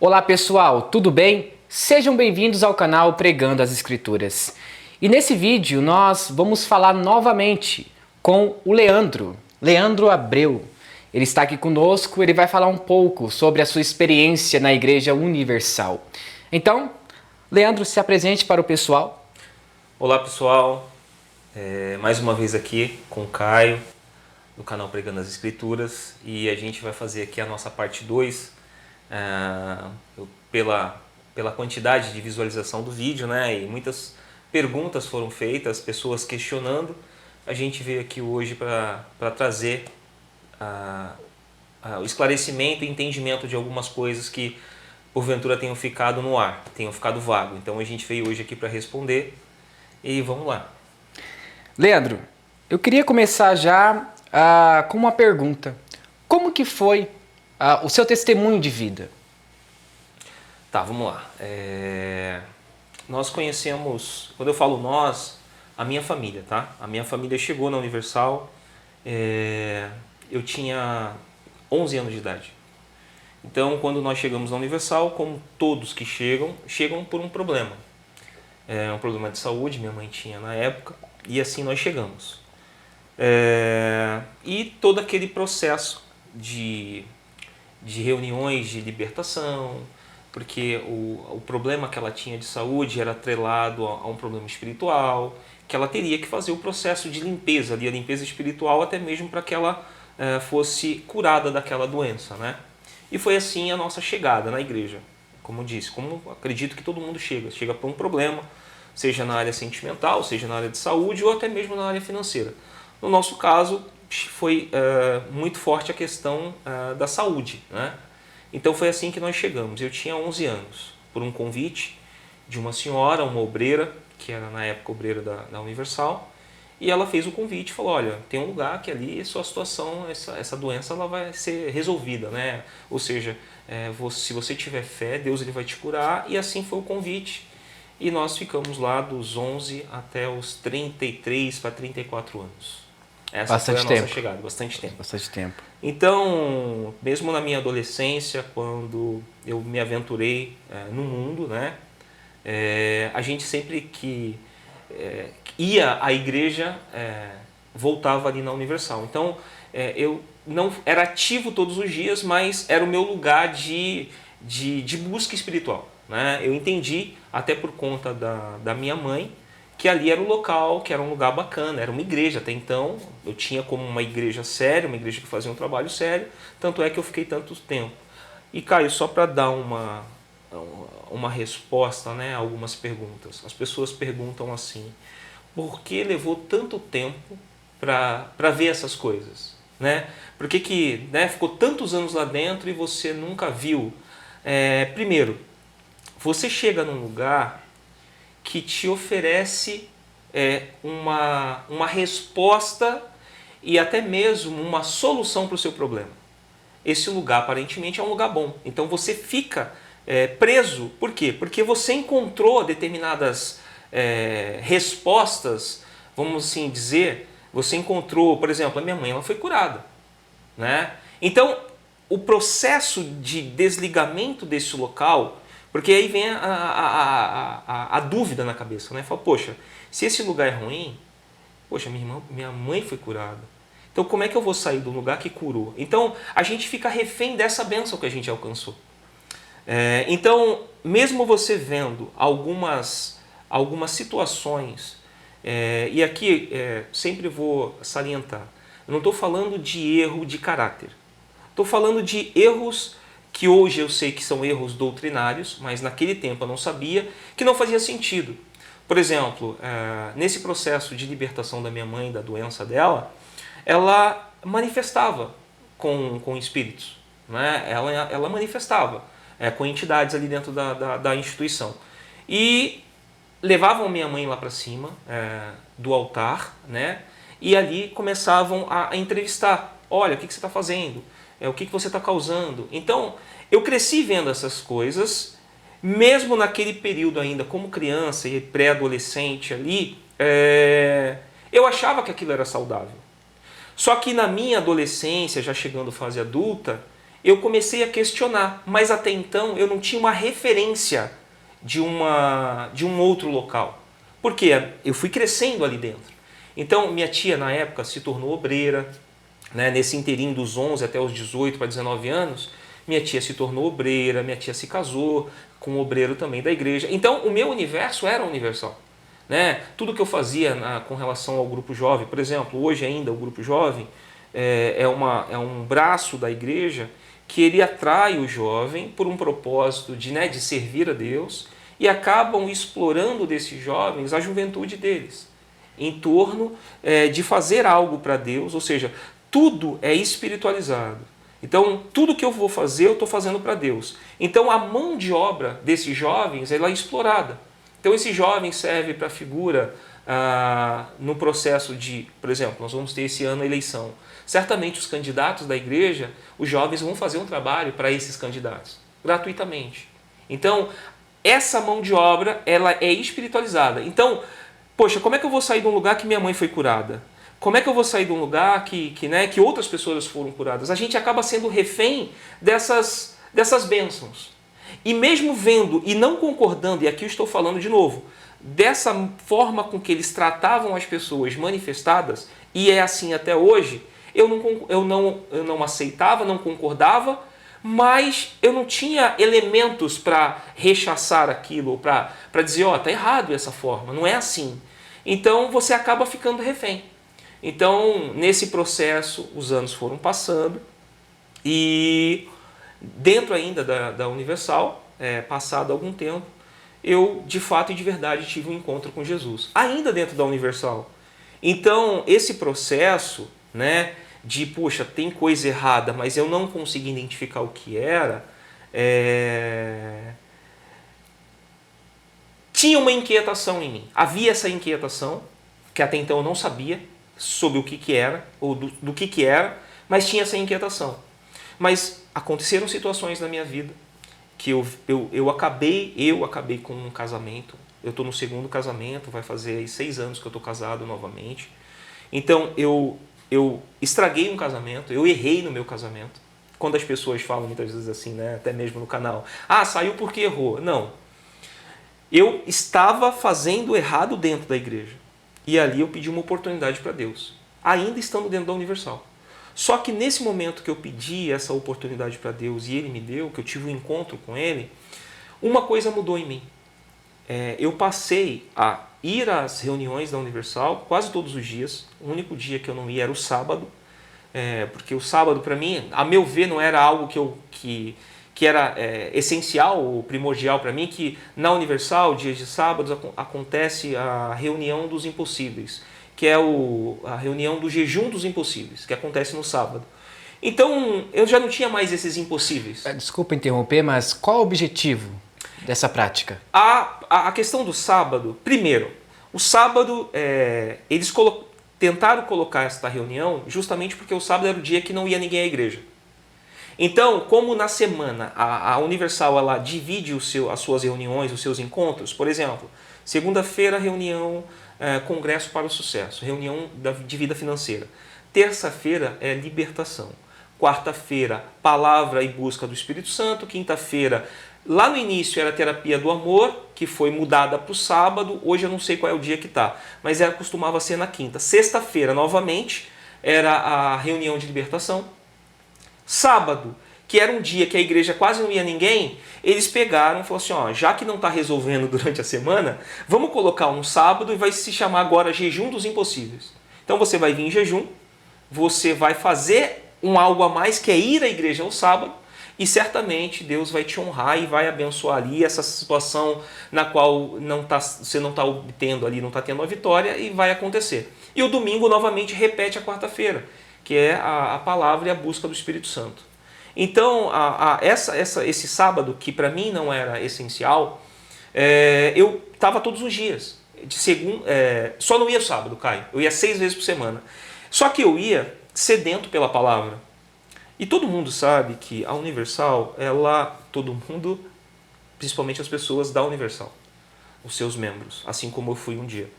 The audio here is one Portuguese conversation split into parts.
Olá pessoal, tudo bem? Sejam bem-vindos ao canal Pregando as Escrituras. E nesse vídeo nós vamos falar novamente com o Leandro Abreu. Ele está aqui conosco, ele vai falar um pouco sobre a sua experiência na Igreja Universal. Então, Leandro, se apresente para o pessoal. Olá pessoal, mais uma vez aqui com o Caio, do canal Pregando as Escrituras, e a gente vai fazer aqui a nossa parte 2, pela quantidade de visualização do vídeo, né, e muitas perguntas foram feitas, pessoas questionando. A gente veio aqui hoje para trazer o esclarecimento e entendimento de algumas coisas que porventura tenham ficado no ar, tenham ficado vago. Então a gente veio hoje aqui para responder e vamos lá. Leandro, eu queria começar já com uma pergunta. Como que foi o seu testemunho de vida? Tá, vamos lá. Nós conhecemos, quando eu falo nós, a minha família, tá? A minha família chegou na Universal, eu tinha 11 anos de idade. Então, quando nós chegamos na Universal, como todos que chegam por um problema. Um problema de saúde, minha mãe tinha na época, e assim nós chegamos. E todo aquele processo de reuniões de libertação, porque o problema que ela tinha de saúde era atrelado a um problema espiritual, que ela teria que fazer o processo de limpeza, ali, a limpeza espiritual, até mesmo para que ela fosse curada daquela doença, né? E foi assim a nossa chegada na igreja. Como eu disse, como acredito que todo mundo chega por um problema, seja na área sentimental, seja na área de saúde ou até mesmo na área financeira. No nosso caso, foi muito forte a questão da saúde, né? Então foi assim que nós chegamos. Eu tinha 11 anos, por um convite de uma senhora, uma obreira, que era na época obreira da Universal, e ela fez o convite e falou: olha, tem um lugar que ali sua situação, essa doença ela vai ser resolvida, né? Ou seja, se você tiver fé, Deus ele vai te curar. E assim foi o convite. E nós ficamos lá dos 11 até os 33 para 34 anos. Essa foi a nossa chegada, bastante tempo. Bastante tempo. Então, mesmo na minha adolescência, quando eu me aventurei no mundo, né, a gente sempre que ia à igreja, voltava ali na Universal. Então, eu não era ativo todos os dias, mas era o meu lugar de busca espiritual, né? Eu entendi, até por conta da minha mãe, que ali era o local, que era um lugar bacana, era uma igreja. Até então eu tinha como uma igreja séria, uma igreja que fazia um trabalho sério, tanto é que eu fiquei tanto tempo. E Caio, só para dar uma resposta, né, a algumas perguntas. As pessoas perguntam assim: por que levou tanto tempo para ver essas coisas? Né? Por que ficou tantos anos lá dentro e você nunca viu? Primeiro, você chega num lugar que te oferece uma resposta e até mesmo uma solução para o seu problema. Esse lugar aparentemente é um lugar bom. Então você fica preso. Por quê? Porque você encontrou determinadas respostas, vamos assim dizer. Você encontrou, por exemplo, a minha mãe ela foi curada, né? Então o processo de desligamento desse local, porque aí vem a dúvida na cabeça, né? Fala, poxa, se esse lugar é ruim, poxa, minha mãe foi curada. Então como é que eu vou sair do lugar que curou? Então a gente fica refém dessa bênção que a gente alcançou. Então, mesmo você vendo algumas situações, e aqui sempre vou salientar, eu não estou falando de erro de caráter. Estou falando de erros que hoje eu sei que são erros doutrinários, mas naquele tempo eu não sabia, que não fazia sentido. Por exemplo, nesse processo de libertação da minha mãe, da doença dela, ela manifestava com espíritos, né? Ela manifestava com entidades ali dentro da instituição. E levavam minha mãe lá para cima do altar, né? E ali começavam a entrevistar. Olha, o que você está fazendo? O que você está causando? Então, eu cresci vendo essas coisas, mesmo naquele período ainda como criança e pré-adolescente ali, eu achava que aquilo era saudável. Só que na minha adolescência, já chegando à fase adulta, eu comecei a questionar, mas até então eu não tinha uma referência de um outro local. Porque eu fui crescendo ali dentro. Então, minha tia, na época, se tornou obreira, né? Nesse inteirinho dos 11 até os 18 para 19 anos, minha tia se tornou obreira, minha tia se casou com um obreiro também da igreja. Então, o meu universo era universal. Né? Tudo que eu fazia com relação ao grupo jovem, por exemplo, hoje ainda o grupo jovem é um braço da igreja que ele atrai o jovem por um propósito de servir a Deus e acabam explorando desses jovens a juventude deles, em torno de fazer algo para Deus, ou seja, tudo é espiritualizado. Então, tudo que eu vou fazer, eu estou fazendo para Deus. Então, a mão de obra desses jovens ela é explorada. Então, esse jovem serve para figura no processo de, por exemplo, nós vamos ter esse ano a eleição. Certamente os candidatos da igreja, os jovens vão fazer um trabalho para esses candidatos, gratuitamente. Então, essa mão de obra, ela é espiritualizada. Então, poxa, como é que eu vou sair de um lugar que minha mãe foi curada? Como é que eu vou sair de um lugar que outras pessoas foram curadas? A gente acaba sendo refém dessas bênçãos. E mesmo vendo e não concordando, e aqui eu estou falando de novo, dessa forma com que eles tratavam as pessoas manifestadas, e é assim até hoje, eu não aceitava, não concordava, mas eu não tinha elementos para rechaçar aquilo, para dizer, está errado essa forma, não é assim. Então você acaba ficando refém. Então, nesse processo, os anos foram passando e dentro ainda da Universal, passado algum tempo, eu de fato e de verdade tive um encontro com Jesus, ainda dentro da Universal. Então, esse processo, de, poxa, tem coisa errada, mas eu não consegui identificar o que era, tinha uma inquietação em mim. Havia essa inquietação, que até então eu não sabia sobre o que era, ou do que era, mas tinha essa inquietação. Mas aconteceram situações na minha vida que eu acabei com um casamento. Eu estou no segundo casamento, vai fazer 6 anos que eu estou casado novamente. Então eu estraguei um casamento, eu errei no meu casamento. Quando as pessoas falam muitas vezes assim, até mesmo no canal, saiu porque errou. Não. Eu estava fazendo errado dentro da igreja. E ali eu pedi uma oportunidade para Deus, ainda estando dentro da Universal. Só que nesse momento que eu pedi essa oportunidade para Deus e Ele me deu, que eu tive um encontro com Ele, uma coisa mudou em mim. Eu passei a ir às reuniões da Universal quase todos os dias. O único dia que eu não ia era o sábado, porque o sábado para mim, a meu ver, não era algo que era essencial ou primordial para mim, que na Universal, dias de sábados, acontece a reunião dos impossíveis, que é a reunião do jejum dos impossíveis, que acontece no sábado. Então, eu já não tinha mais esses impossíveis. Desculpa interromper, mas qual o objetivo dessa prática? A questão do sábado, primeiro, o sábado, eles tentaram colocar esta reunião justamente porque o sábado era o dia que não ia ninguém à igreja. Então, como na semana a Universal ela divide as suas reuniões, os seus encontros, por exemplo, segunda-feira reunião Congresso para o Sucesso, reunião de vida financeira. Terça-feira é libertação. Quarta-feira, palavra e busca do Espírito Santo. Quinta-feira, lá no início era terapia do amor, que foi mudada para o sábado. Hoje eu não sei qual é o dia que está, mas costumava ser na quinta. Sexta-feira, novamente, era a reunião de libertação. Sábado, que era um dia que a igreja quase não ia ninguém, eles pegaram e falaram assim, já que não está resolvendo durante a semana, vamos colocar um sábado e vai se chamar agora Jejum dos Impossíveis. Então você vai vir em jejum, você vai fazer algo a mais, que é ir à igreja ao sábado, e certamente Deus vai te honrar e vai abençoar ali essa situação na qual você não está obtendo ali, não está tendo a vitória, e vai acontecer. E o domingo novamente repete a quarta-feira, que é a palavra e a busca do Espírito Santo. Então, esse sábado, que para mim não era essencial, eu estava todos os dias. Só não ia sábado, Caio. Eu ia 6 vezes por semana. Só que eu ia sedento pela palavra. E todo mundo sabe que a Universal, todo mundo, principalmente as pessoas da Universal, os seus membros, assim como eu fui um dia,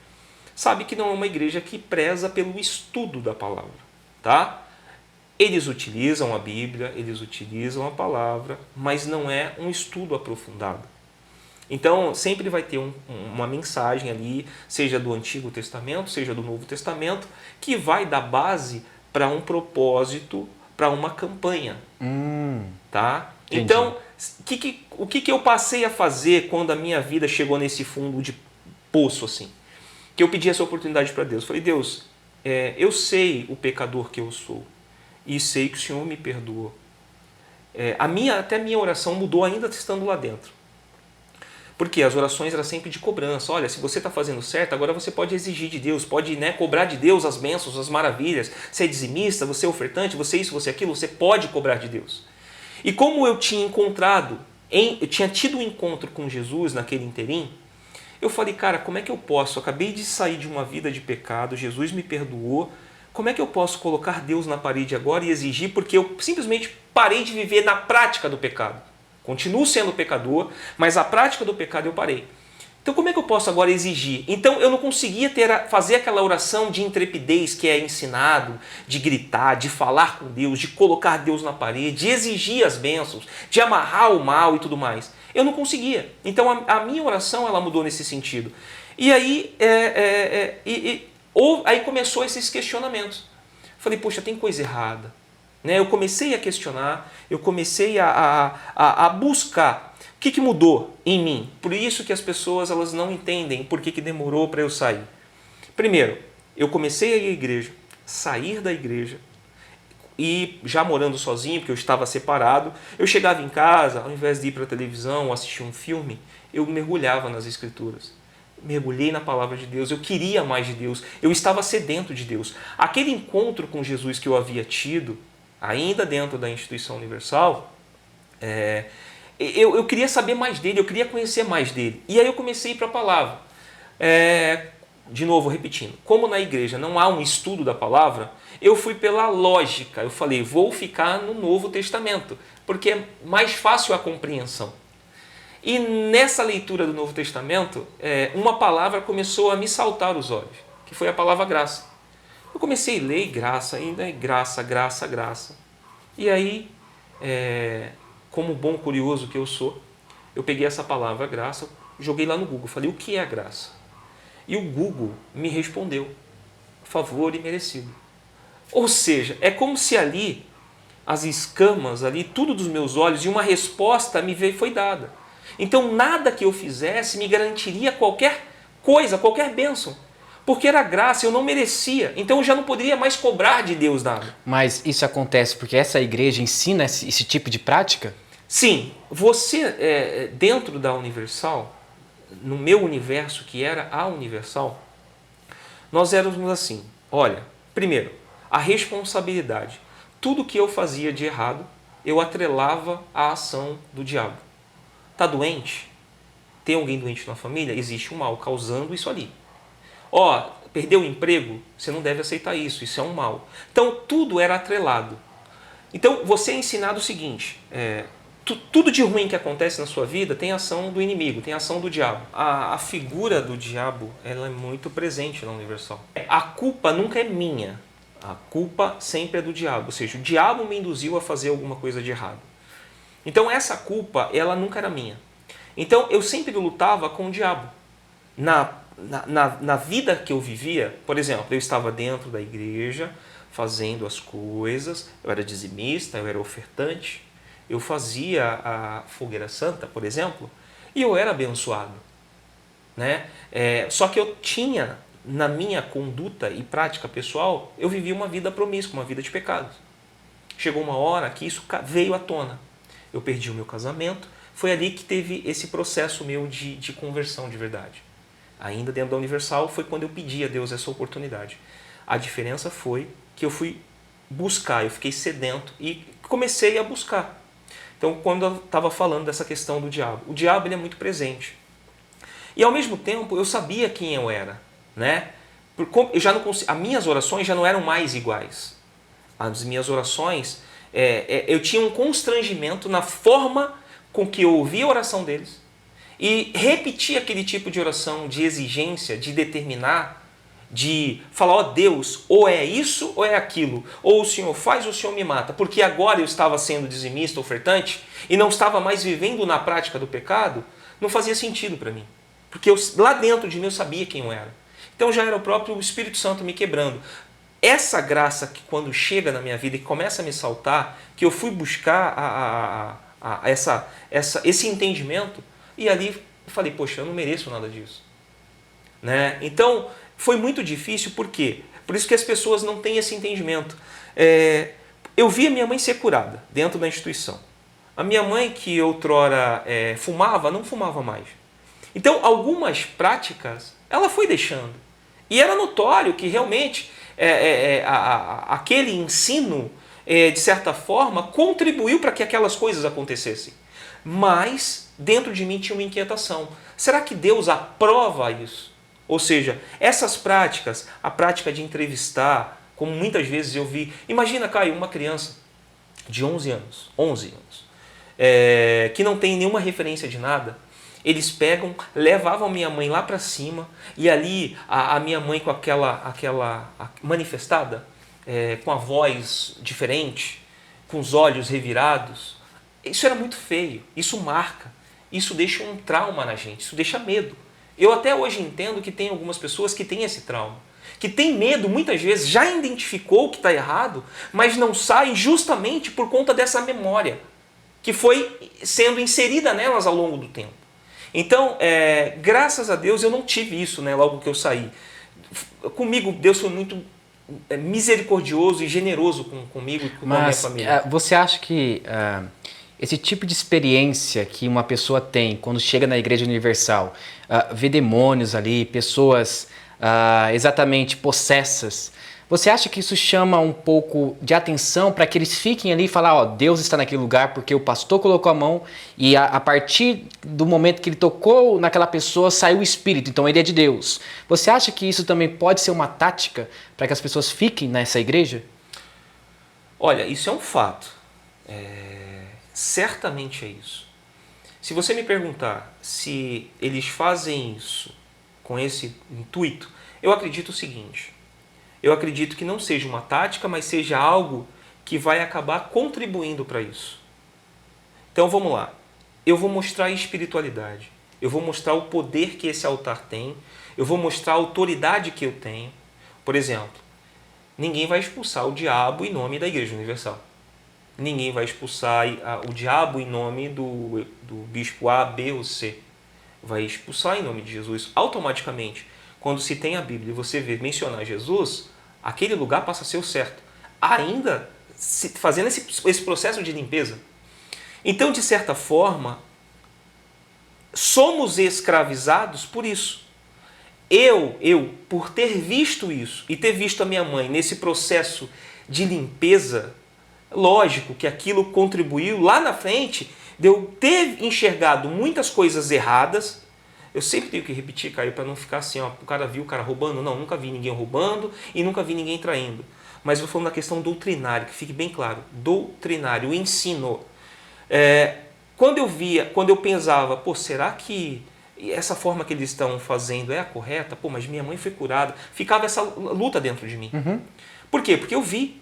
sabe que não é uma igreja que preza pelo estudo da palavra. Tá? Eles utilizam a Bíblia, eles utilizam a palavra, mas não é um estudo aprofundado. Então, sempre vai ter uma mensagem ali, seja do Antigo Testamento, seja do Novo Testamento, que vai dar base para um propósito, para uma campanha. Tá? Então, o que eu passei a fazer quando a minha vida chegou nesse fundo de poço, assim? Que eu pedi essa oportunidade para Deus. Falei, Deus, eu sei o pecador que eu sou e sei que o Senhor me perdoou. Até a minha oração mudou ainda estando lá dentro. Porque as orações eram sempre de cobrança. Olha, se você está fazendo certo, agora você pode exigir de Deus, pode, né, cobrar de Deus as bênçãos, as maravilhas. Você é dizimista, você é ofertante, você é isso, você é aquilo, você pode cobrar de Deus. E como eu tinha eu tinha tido um encontro com Jesus naquele interim, eu falei, cara, como é que eu posso? Eu acabei de sair de uma vida de pecado, Jesus me perdoou, como é que eu posso colocar Deus na parede agora e exigir? Porque eu simplesmente parei de viver na prática do pecado. Continuo sendo pecador, mas a prática do pecado eu parei. Então como é que eu posso agora exigir? Então eu não conseguia fazer aquela oração de intrepidez que é ensinado, de gritar, de falar com Deus, de colocar Deus na parede, de exigir as bênçãos, de amarrar o mal e tudo mais. Eu não conseguia. Então a minha oração ela mudou nesse sentido. E aí, aí começou esses questionamentos. Falei, poxa, tem coisa errada. Eu comecei a questionar, eu comecei a buscar o que mudou em mim. Por isso que as pessoas elas não entendem por que demorou para eu sair. Primeiro, eu comecei a ir à igreja, sair da igreja e já morando sozinho, porque eu estava separado, eu chegava em casa, ao invés de ir para a televisão ou assistir um filme, eu mergulhava nas Escrituras. Mergulhei na palavra de Deus, eu queria mais de Deus, eu estava sedento de Deus. Aquele encontro com Jesus que eu havia tido, ainda dentro da instituição universal, eu queria saber mais dele, eu queria conhecer mais dele. E aí eu comecei a ir para a palavra. De novo, repetindo, como na igreja não há um estudo da palavra, eu fui pela lógica. Eu falei, vou ficar no Novo Testamento, porque é mais fácil a compreensão. E nessa leitura do Novo Testamento, uma palavra começou a me saltar os olhos, que foi a palavra graça. Eu comecei a ler graça, ainda graça, graça, graça. E aí, como bom curioso que eu sou, eu peguei essa palavra graça, joguei lá no Google, falei, o que é a graça? E o Google me respondeu, favor imerecido. Ou seja, é como se ali, as escamas, ali, tudo dos meus olhos, e uma resposta foi dada. Então nada que eu fizesse me garantiria qualquer coisa, qualquer bênção. Porque era graça, eu não merecia. Então eu já não poderia mais cobrar de Deus nada. Mas isso acontece porque essa igreja ensina esse tipo de prática? Sim. Você, dentro da Universal, no meu universo, que era a Universal, nós éramos assim. Olha, primeiro, a responsabilidade. Tudo que eu fazia de errado, eu atrelava à ação do diabo. Está doente? Tem alguém doente na família? Existe um mal causando isso ali. Perdeu o emprego? Você não deve aceitar isso, isso é um mal. Então, tudo era atrelado. Então, você é ensinado o seguinte, tudo de ruim que acontece na sua vida tem ação do inimigo, tem ação do diabo. A figura do diabo ela é muito presente na Universal. A culpa nunca é minha, a culpa sempre é do diabo. Ou seja, o diabo me induziu a fazer alguma coisa de errado. Então, essa culpa, ela nunca era minha. Então, eu sempre lutava com o diabo. Na vida que eu vivia, por exemplo, eu estava dentro da igreja, fazendo as coisas, eu era dizimista, eu era ofertante, eu fazia a fogueira santa, por exemplo, e eu era abençoado. Só que eu tinha, na minha conduta e prática pessoal, eu vivia uma vida promíscua, uma vida de pecados. Chegou uma hora que isso veio à tona. Eu perdi o meu casamento, foi ali que teve esse processo meu de conversão de verdade. Ainda dentro da Universal foi quando eu pedi a Deus essa oportunidade. A diferença foi que eu fui buscar, eu fiquei sedento e comecei a buscar. Então, quando eu estava falando dessa questão do diabo, o diabo ele é muito presente. E ao mesmo tempo eu sabia quem eu era. Eu já não as minhas orações já não eram mais iguais. As minhas orações, eu tinha um constrangimento na forma com que eu ouvia a oração deles, e repetir aquele tipo de oração de exigência, de determinar, de falar, ó Deus, ou é isso ou é aquilo, ou o Senhor faz ou o Senhor me mata, porque agora eu estava sendo dizimista, ofertante, e não estava mais vivendo na prática do pecado, não fazia sentido para mim. Porque lá dentro de mim eu sabia quem eu era. Então já era o próprio Espírito Santo me quebrando. Essa graça que quando chega na minha vida e começa a me saltar, que eu fui buscar esse entendimento, e ali eu falei, poxa, eu não mereço nada disso. Né? Então, foi muito difícil, por quê? Por isso que as pessoas não têm esse entendimento. Eu vi a minha mãe ser curada dentro da instituição. A minha mãe, que outrora fumava, não fumava mais. Então, algumas práticas, ela foi deixando. E era notório que realmente aquele ensino, de certa forma, contribuiu para que aquelas coisas acontecessem. Mas, dentro de mim tinha uma inquietação. Será que Deus aprova isso? Ou seja, essas práticas, a prática de entrevistar, como muitas vezes eu vi. Imagina, Caio, uma criança de 11 anos, que não tem nenhuma referência de nada. Eles pegam, levavam minha mãe lá para cima, e ali a minha mãe com aquela manifestada, com a voz diferente, com os olhos revirados. Isso era muito feio, isso marca, isso deixa um trauma na gente, isso deixa medo. Eu até hoje entendo que tem algumas pessoas que têm esse trauma, que têm medo, muitas vezes já identificou que está errado, mas não saem justamente por conta dessa memória que foi sendo inserida nelas ao longo do tempo. Então, graças a Deus eu não tive isso, né, logo que eu saí. Comigo, Deus foi muito misericordioso e generoso comigo e com a minha família. Mas você acha que esse tipo de experiência que uma pessoa tem quando chega na Igreja Universal, vê demônios ali, pessoas exatamente possessas, você acha que isso chama um pouco de atenção para que eles fiquem ali e falar, ó, Deus está naquele lugar porque o pastor colocou a mão e a partir do momento que ele tocou naquela pessoa saiu o Espírito, então ele é de Deus. Você acha que isso também pode ser uma tática para que as pessoas fiquem nessa igreja? Olha, isso é um fato. Certamente é isso. Se você me perguntar se eles fazem isso com esse intuito, eu acredito o seguinte: eu acredito que não seja uma tática, mas seja algo que vai acabar contribuindo para isso. Então vamos lá. Eu vou mostrar a espiritualidade. Eu vou mostrar o poder que esse altar tem. Eu vou mostrar a autoridade que eu tenho. Por exemplo, ninguém vai expulsar o diabo em nome da Igreja Universal. Ninguém vai expulsar o diabo em nome do bispo A, B ou C. Vai expulsar em nome de Jesus. Automaticamente, quando se tem a Bíblia e você vê mencionar Jesus, aquele lugar passa a ser o certo. Ainda fazendo esse processo de limpeza. Então, de certa forma, somos escravizados por isso. Eu, por ter visto isso e ter visto a minha mãe nesse processo de limpeza, lógico que aquilo contribuiu lá na frente de eu ter enxergado muitas coisas erradas. Eu sempre tenho que repetir, Caio, para não ficar assim, ó, o cara viu o cara roubando. Não, nunca vi ninguém roubando e nunca vi ninguém traindo. Mas eu vou falando da questão doutrinária, que fique bem claro. Doutrinário, o ensino. Quando eu pensava, pô, será que essa forma que eles estão fazendo é a correta? Pô, mas minha mãe foi curada. Ficava essa luta dentro de mim. Uhum. Por quê? Porque eu vi.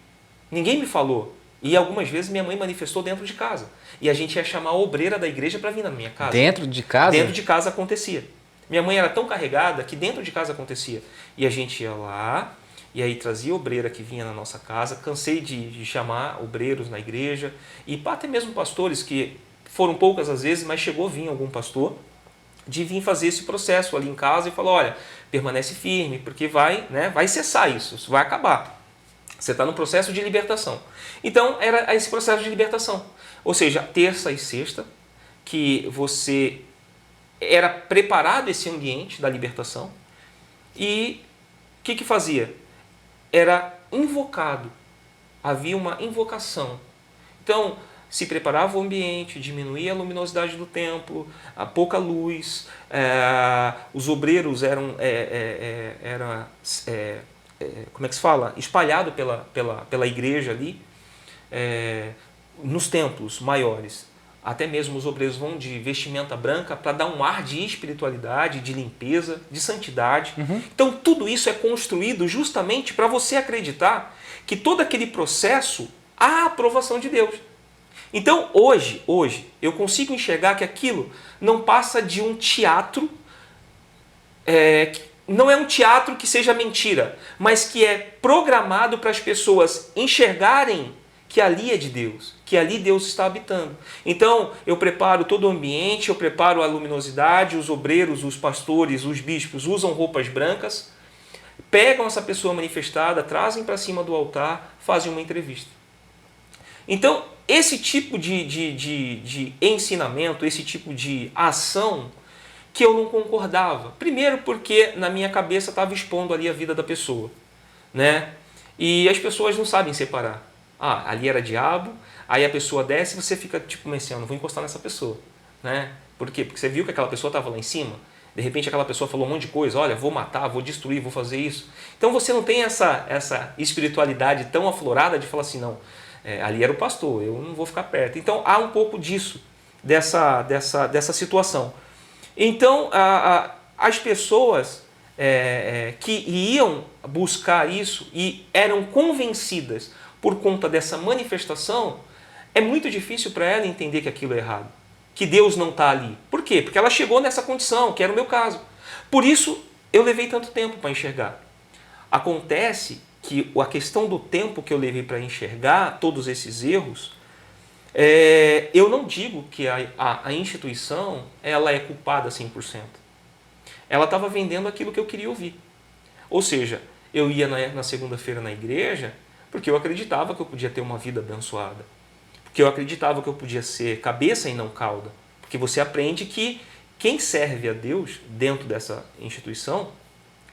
Ninguém me falou. E algumas vezes minha mãe manifestou dentro de casa. E a gente ia chamar a obreira da igreja para vir na minha casa. Dentro de casa? Dentro de casa acontecia. Minha mãe era tão carregada que dentro de casa acontecia. E a gente ia lá, e aí trazia obreira que vinha na nossa casa. Cansei de chamar obreiros na igreja. E até mesmo pastores, que foram poucas às vezes, mas chegou a vir algum pastor, de vir fazer esse processo ali em casa e falar, olha, permanece firme, porque vai cessar isso vai acabar. Você está no processo de libertação. Então, era esse processo de libertação. Ou seja, terça e sexta, que você era preparado esse ambiente da libertação. E o que fazia? Era invocado. Havia uma invocação. Então, se preparava o ambiente, diminuía a luminosidade do templo, a pouca luz, os obreiros eram como é que se fala? Espalhado pela igreja ali, nos templos maiores. até mesmo os obreiros vão de vestimenta branca para dar um ar de espiritualidade, de limpeza, de santidade. Então tudo isso é construído justamente para você acreditar que todo aquele processo há a aprovação de Deus. Então hoje eu consigo enxergar que aquilo não passa de um teatro, não é um teatro que seja mentira, mas que é programado para as pessoas enxergarem que ali é de Deus, que ali Deus está habitando. Então, eu preparo todo o ambiente, eu preparo a luminosidade, os obreiros, os pastores, os bispos usam roupas brancas, pegam essa pessoa manifestada, trazem para cima do altar, fazem uma entrevista. Então, esse tipo de ensinamento, esse tipo de ação que eu não concordava. Primeiro porque na minha cabeça estava expondo ali a vida da pessoa, né? E as pessoas não sabem separar. Ah, ali era diabo, aí a pessoa desce e você fica tipo pensando, vou encostar nessa pessoa, né? Por quê? Porque você viu que aquela pessoa estava lá em cima, de repente aquela pessoa falou um monte de coisa, olha, vou matar, vou destruir, vou fazer isso. Então você não tem essa espiritualidade tão aflorada de falar assim, não, ali era o pastor, eu não vou ficar perto. Então há um pouco disso, dessa situação. Então as pessoas que iam buscar isso e eram convencidas por conta dessa manifestação, é muito difícil para ela entender que aquilo é errado, que Deus não está ali. Por quê? Porque ela chegou nessa condição, que era o meu caso. Por isso eu levei tanto tempo para enxergar. Acontece que a questão do tempo que eu levei para enxergar todos esses erros, eu não digo que a instituição ela é culpada 100%. Ela estava vendendo aquilo que eu queria ouvir. Ou seja, eu ia na segunda-feira na igreja porque eu acreditava que eu podia ter uma vida abençoada. Porque eu acreditava que eu podia ser cabeça e não cauda. Porque você aprende que quem serve a Deus dentro dessa instituição,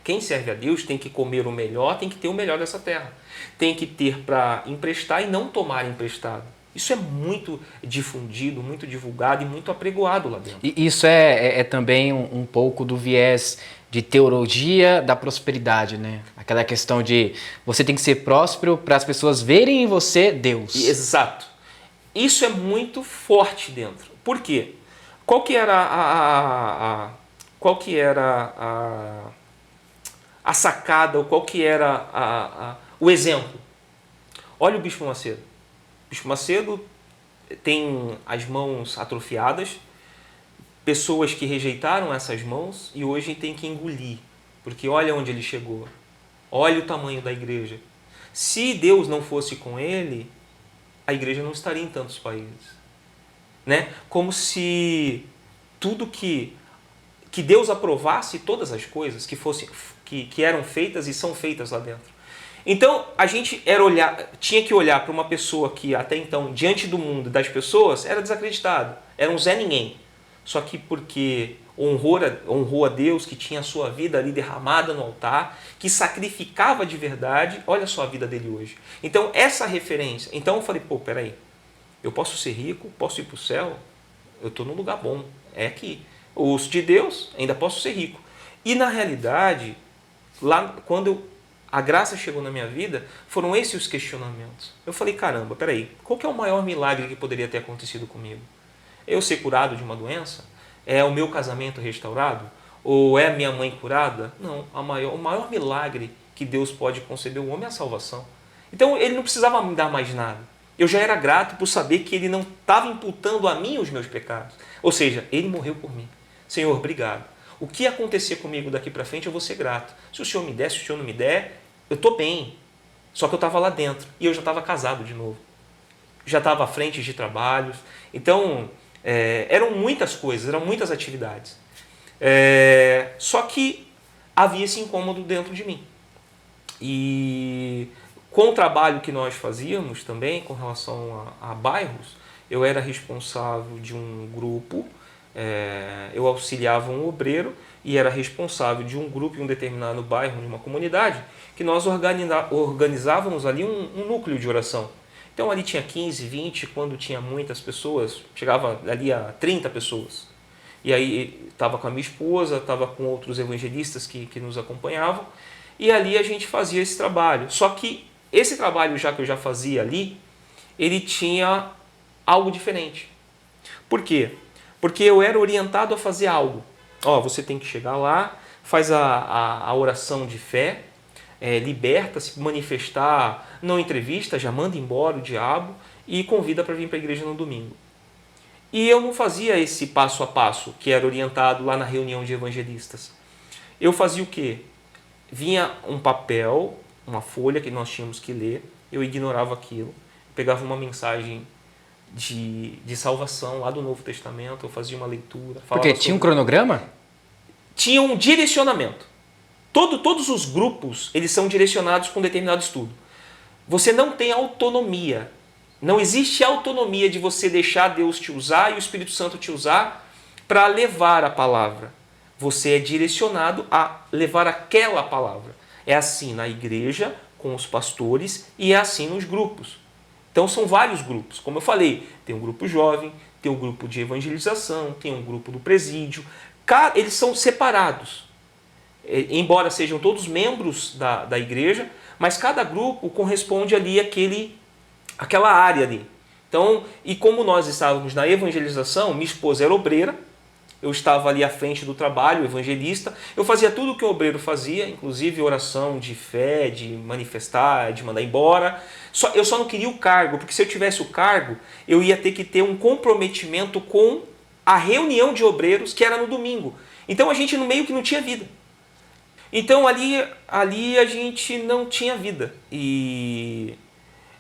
quem serve a Deus tem que comer o melhor, tem que ter o melhor dessa terra. Tem que ter para emprestar e não tomar emprestado. Isso é muito difundido, muito divulgado e muito apregoado lá dentro. E isso é também um pouco do viés de teologia da prosperidade, né? Aquela questão de você tem que ser próspero para as pessoas verem em você Deus. Exato. Isso é muito forte dentro. Por quê? Qual que era a sacada, ou qual que era o exemplo? Olha o Bispo Macedo. O Bispo Macedo tem as mãos atrofiadas, pessoas que rejeitaram essas mãos e hoje tem que engolir, porque olha onde ele chegou, olha o tamanho da igreja. Se Deus não fosse com ele, a igreja não estaria em tantos países, né? Como se tudo que Deus aprovasse todas as coisas que eram feitas e são feitas lá dentro. Então a gente tinha que olhar para uma pessoa que até então, diante do mundo das pessoas, era desacreditado, era um Zé Ninguém. Só que porque honrou a Deus, que tinha a sua vida ali derramada no altar, que sacrificava de verdade, olha só a vida dele hoje. Então essa referência, então eu falei, peraí, eu posso ser rico, posso ir para o céu, eu estou num lugar bom, é aqui. Os de Deus, ainda posso ser rico. E na realidade, lá quando a graça chegou na minha vida, foram esses os questionamentos. Eu falei, caramba, peraí, qual que é o maior milagre que poderia ter acontecido comigo? Eu ser curado de uma doença? É o meu casamento restaurado? Ou é a minha mãe curada? Não, o maior milagre que Deus pode conceder ao homem é a salvação. Então ele não precisava me dar mais nada. Eu já era grato por saber que ele não estava imputando a mim os meus pecados. Ou seja, ele morreu por mim. Senhor, obrigado. O que acontecer comigo daqui para frente, eu vou ser grato. Se o Senhor me der, se o Senhor não me der, eu estou bem. Só que eu estava lá dentro e eu já estava casado de novo. Já estava à frente de trabalhos. Então, eram muitas coisas, eram muitas atividades. Só que havia esse incômodo dentro de mim. E com o trabalho que nós fazíamos também, com relação a bairros, eu era responsável de um grupo, eu auxiliava um obreiro e era responsável de um grupo em um determinado bairro, de uma comunidade, que nós organizávamos ali um núcleo de oração. Então ali tinha 15, 20, quando tinha muitas pessoas, chegava ali a 30 pessoas. E aí estava com a minha esposa, estava com outros evangelistas que nos acompanhavam, e ali a gente fazia esse trabalho. Só que esse trabalho que eu já fazia ali, ele tinha algo diferente. Por quê? Porque eu era orientado a fazer algo. Ó, você tem que chegar lá, faz a oração de fé, liberta, se manifestar, não entrevista, já manda embora o diabo e convida para vir para a igreja no domingo. E eu não fazia esse passo a passo que era orientado lá na reunião de evangelistas. Eu fazia o quê? Vinha um papel, uma folha que nós tínhamos que ler, eu ignorava aquilo, pegava uma mensagem de salvação lá do Novo Testamento, eu fazia uma leitura. Porque tinha um cronograma? Tinha um direcionamento. Todos os grupos, eles são direcionados com um determinado estudo. Você não tem autonomia. Não existe autonomia de você deixar Deus te usar e o Espírito Santo te usar para levar a palavra. Você é direcionado a levar aquela palavra. É assim na igreja, com os pastores, e é assim nos grupos. Então são vários grupos. Como eu falei, tem um grupo jovem, tem um grupo de evangelização, tem um grupo do presídio. Eles são separados. Embora sejam todos membros da igreja, mas cada grupo corresponde ali àquela área ali. Então, e como nós estávamos na evangelização, minha esposa era obreira, eu estava ali à frente do trabalho, evangelista, eu fazia tudo o que o obreiro fazia, inclusive oração de fé, de manifestar, de mandar embora. Eu só não queria o cargo, porque se eu tivesse o cargo, eu ia ter que ter um comprometimento com a reunião de obreiros, que era no domingo. Então a gente no meio que não tinha vida. Então ali a gente não tinha vida. E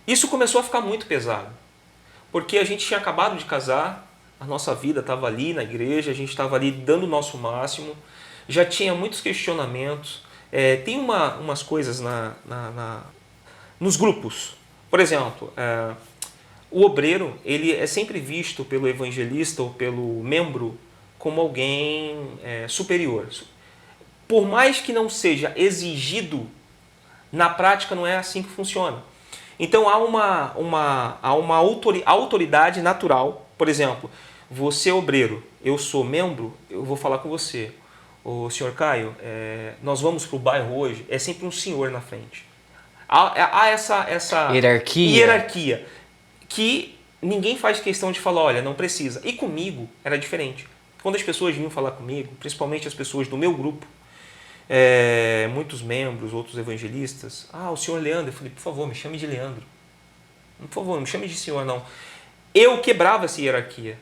isso começou a ficar muito pesado. Porque a gente tinha acabado de casar, a nossa vida estava ali na igreja, a gente estava ali dando o nosso máximo, já tinha muitos questionamentos. Tem umas coisas nos grupos. Por exemplo, o obreiro ele é sempre visto pelo evangelista ou pelo membro como alguém superior. Por mais que não seja exigido, na prática não é assim que funciona. Então há uma autoridade natural. Por exemplo, você é obreiro, eu sou membro, eu vou falar com você. Ô, senhor Caio, nós vamos para o bairro hoje, é sempre um senhor na frente. Há essa hierarquia que ninguém faz questão de falar, olha, não precisa. E comigo era diferente. Quando as pessoas vinham falar comigo, principalmente as pessoas do meu grupo, muitos membros, outros evangelistas, o senhor Leandro, eu falei, por favor, me chame de Leandro. Por favor, não me chame de senhor, não. Eu quebrava essa hierarquia.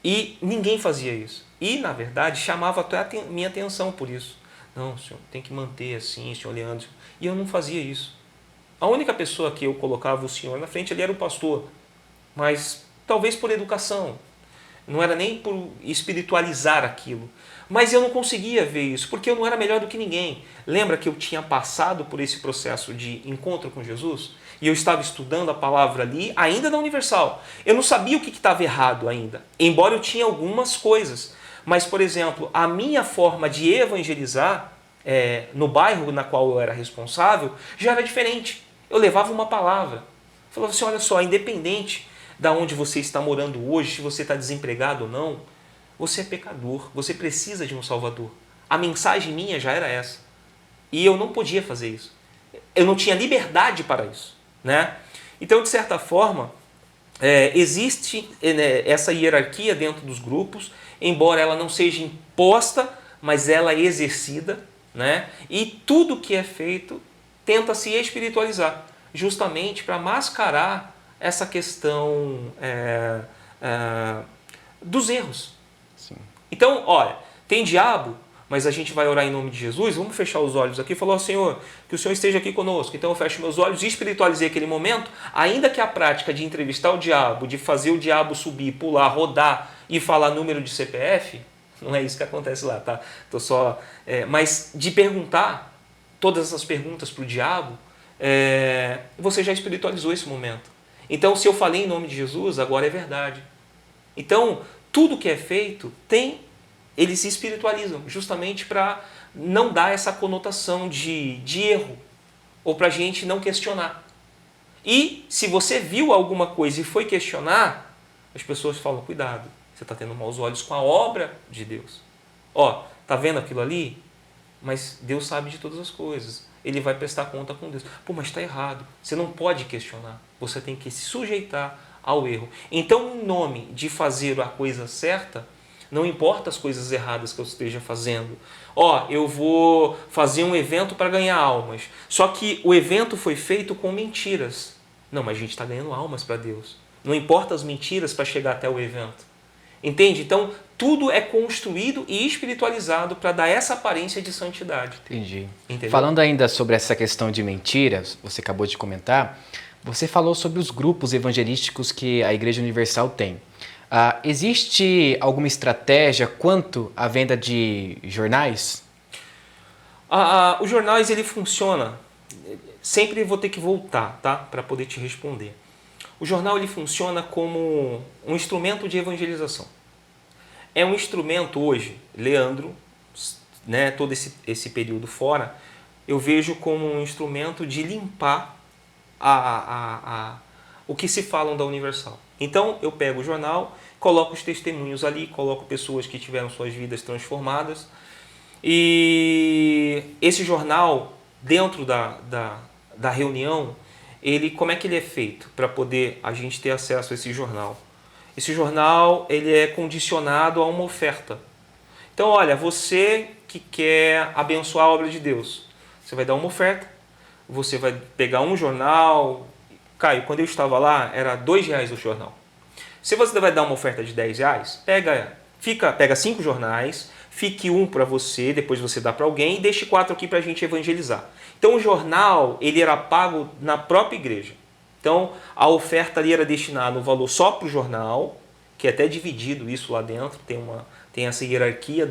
E ninguém fazia isso. E, na verdade, chamava até a minha atenção por isso. Não, senhor, tem que manter assim, senhor Leandro. E eu não fazia isso. A única pessoa que eu colocava o senhor na frente ali era o pastor. Mas talvez por educação. Não era nem por espiritualizar aquilo. Mas eu não conseguia ver isso, porque eu não era melhor do que ninguém. Lembra que eu tinha passado por esse processo de encontro com Jesus? E eu estava estudando a palavra ali, ainda na Universal. Eu não sabia o que estava errado ainda, embora eu tinha algumas coisas. Mas, por exemplo, a minha forma de evangelizar no bairro na qual eu era responsável já era diferente. Eu levava uma palavra. Eu falava assim, olha só, independente de onde você está morando hoje, se você está desempregado ou não, você é pecador, você precisa de um Salvador. A mensagem minha já era essa. E eu não podia fazer isso. Eu não tinha liberdade para isso. Né? Então, de certa forma, existe essa hierarquia dentro dos grupos, embora ela não seja imposta, mas ela é exercida. Né? E tudo que é feito tenta se espiritualizar, justamente para mascarar essa questão dos erros. Sim. Então, olha, tem diabo, mas a gente vai orar em nome de Jesus, vamos fechar os olhos aqui e falar, Senhor, que o Senhor esteja aqui conosco. Então eu fecho meus olhos e espiritualizei aquele momento, ainda que a prática de entrevistar o diabo, de fazer o diabo subir, pular, rodar e falar número de CPF, não é isso que acontece lá, tá? Mas de perguntar todas essas perguntas para o diabo, você já espiritualizou esse momento. Então, se eu falei em nome de Jesus, agora é verdade. Então, tudo que é feito eles se espiritualizam, justamente para não dar essa conotação de erro, ou para a gente não questionar. E se você viu alguma coisa e foi questionar, as pessoas falam, cuidado, você está tendo maus olhos com a obra de Deus. Tá vendo aquilo ali? Mas Deus sabe de todas as coisas. Ele vai prestar conta com Deus. Mas está errado. Você não pode questionar. Você tem que se sujeitar ao erro. Então, em nome de fazer a coisa certa, não importa as coisas erradas que eu esteja fazendo. Eu vou fazer um evento para ganhar almas. Só que o evento foi feito com mentiras. Não, mas a gente está ganhando almas para Deus. Não importa as mentiras para chegar até o evento. Entende? Então, tudo é construído e espiritualizado para dar essa aparência de santidade. Entendi. Entendeu? Falando ainda sobre essa questão de mentiras, você acabou de comentar, você falou sobre os grupos evangelísticos que a Igreja Universal tem. Existe alguma estratégia quanto à venda de jornais? Os jornais, ele funciona. Sempre vou ter que voltar, tá? Para poder te responder. O jornal, ele funciona como um instrumento de evangelização. É um instrumento hoje, Leandro, né, todo esse período fora, eu vejo como um instrumento de limpar o que se falam da Universal. Então, eu pego o jornal, coloco os testemunhos ali, coloco pessoas que tiveram suas vidas transformadas. E esse jornal, dentro da reunião, como é que ele é feito para poder a gente ter acesso a esse jornal? Esse jornal, ele é condicionado a uma oferta. Então, olha, você que quer abençoar a obra de Deus, você vai dar uma oferta, você vai pegar um jornal. Caio, quando eu estava lá, era R$2 o jornal. Se você vai dar uma oferta de R$10, pega 5 jornais, fique um para você, depois você dá para alguém e deixe 4 aqui para a gente evangelizar. Então o jornal, ele era pago na própria igreja. Então a oferta ali era destinada um valor só para o jornal, que é até dividido isso lá dentro, tem essa hierarquia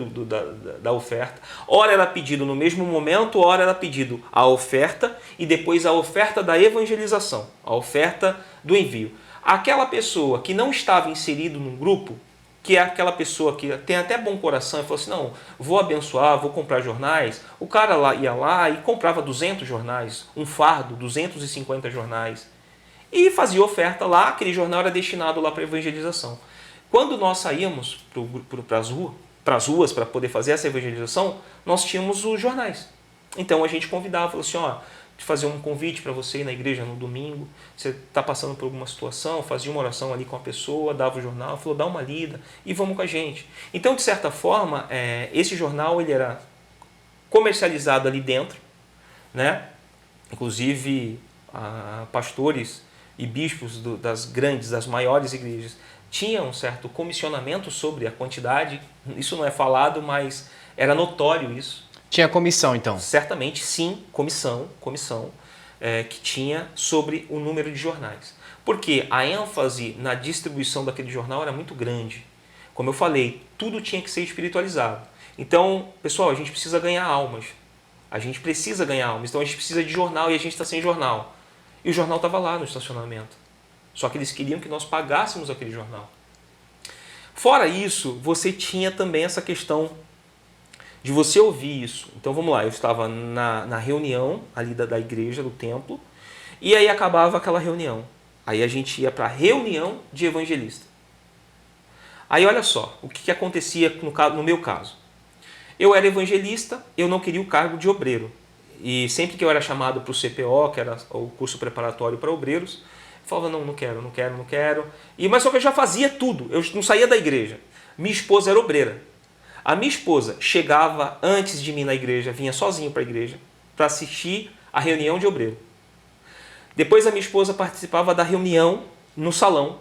da oferta. Ora era pedido no mesmo momento, ora era pedido a oferta e depois a oferta da evangelização, a oferta do envio. Aquela pessoa que não estava inserido num grupo, que é aquela pessoa que tem até bom coração e falou assim, não, vou abençoar, vou comprar jornais. O cara ia lá e comprava 200 jornais, um fardo, 250 jornais. E fazia oferta lá, aquele jornal era destinado lá para evangelização. Quando nós saímos para as ruas para poder fazer essa evangelização, nós tínhamos os jornais. Então a gente convidava, falou assim, de fazer um convite para você ir na igreja no domingo, você está passando por alguma situação, fazia uma oração ali com a pessoa, dava o jornal, falou, dá uma lida e vamos com a gente. Então, de certa forma, esse jornal ele era comercializado ali dentro, né? Inclusive pastores e bispos das maiores igrejas tinham um certo comissionamento sobre a quantidade, isso não é falado, mas era notório isso. Tinha comissão, então? Certamente, sim, comissão que tinha sobre o número de jornais. Porque a ênfase na distribuição daquele jornal era muito grande. Como eu falei, tudo tinha que ser espiritualizado. Então, pessoal, a gente precisa ganhar almas. A gente precisa ganhar almas. Então, a gente precisa de jornal e a gente está sem jornal. E o jornal estava lá no estacionamento. Só que eles queriam que nós pagássemos aquele jornal. Fora isso, você tinha também essa questão de você ouvir isso. Então vamos lá, eu estava na reunião ali da igreja, do templo, e aí acabava aquela reunião. Aí a gente ia para a reunião de evangelista. Aí olha só, o que acontecia no meu caso. Eu era evangelista, eu não queria o cargo de obreiro. E sempre que eu era chamado para o CPO, que era o curso preparatório para obreiros, eu falava, não quero. Mas só que eu já fazia tudo, eu não saía da igreja. Minha esposa era obreira. A minha esposa chegava antes de mim na igreja, vinha sozinho para a igreja, para assistir a reunião de obreiro. Depois a minha esposa participava da reunião no salão.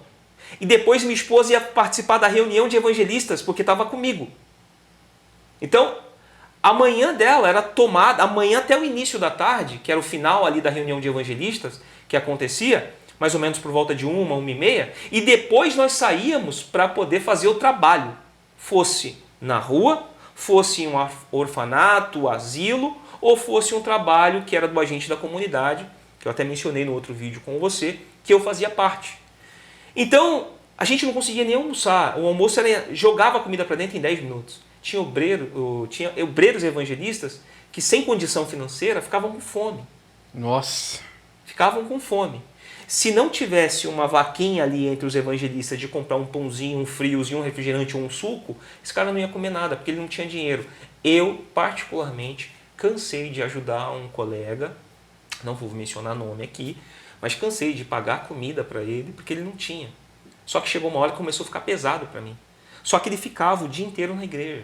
E depois minha esposa ia participar da reunião de evangelistas, porque estava comigo. Então, a manhã dela era tomada, amanhã até o início da tarde, que era o final ali da reunião de evangelistas, que acontecia, mais ou menos por volta de 1h30, e depois nós saíamos para poder fazer o trabalho, fosse na rua, fosse em um orfanato, asilo, ou fosse um trabalho que era do agente da comunidade, que eu até mencionei no outro vídeo com você, que eu fazia parte. Então, a gente não conseguia nem almoçar. O almoço jogava a comida para dentro em 10 minutos. Tinha obreiros evangelistas que, sem condição financeira, ficavam com fome. Nossa! Ficavam com fome. Se não tivesse uma vaquinha ali entre os evangelistas de comprar um pãozinho, um friozinho, um refrigerante ou um suco, esse cara não ia comer nada, porque ele não tinha dinheiro. Eu, particularmente, cansei de ajudar um colega, não vou mencionar nome aqui, mas cansei de pagar comida para ele porque ele não tinha. Só que chegou uma hora que começou a ficar pesado para mim. Só que ele ficava o dia inteiro na igreja.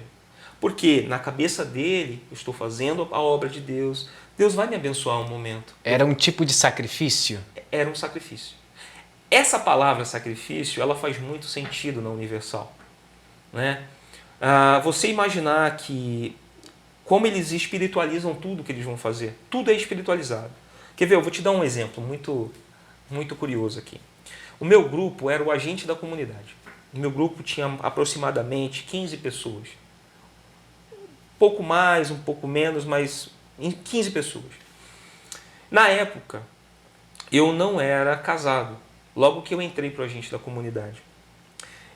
Porque na cabeça dele, eu estou fazendo a obra de Deus, Deus vai me abençoar um momento. Era um tipo de sacrifício? Era um sacrifício. Essa palavra sacrifício, ela faz muito sentido na Universal. Né? Você imaginar que como eles espiritualizam tudo que eles vão fazer. Tudo é espiritualizado. Quer ver? Eu vou te dar um exemplo muito curioso aqui. O meu grupo era o agente da comunidade. O meu grupo tinha aproximadamente 15 pessoas. Um pouco mais, um pouco menos, mas 15 pessoas. Na época, eu não era casado. Logo que eu entrei para o agente da comunidade.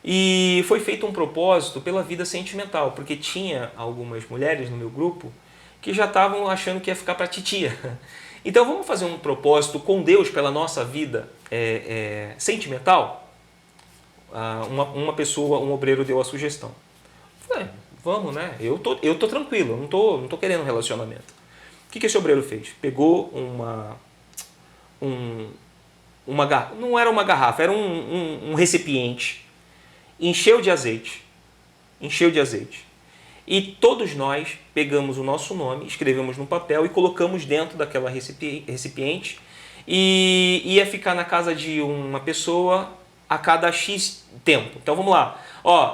E foi feito um propósito pela vida sentimental, porque tinha algumas mulheres no meu grupo que já estavam achando que ia ficar para titia. Então vamos fazer um propósito com Deus pela nossa vida sentimental? Uma pessoa, um obreiro deu a sugestão. Falei, vamos, né? Eu tô tranquilo, eu não tô querendo um relacionamento. O que esse obreiro fez? Pegou não era uma garrafa, era um recipiente, encheu de azeite, e todos nós pegamos o nosso nome, escrevemos no papel e colocamos dentro daquela recipiente e ia ficar na casa de uma pessoa a cada X tempo. Então vamos lá,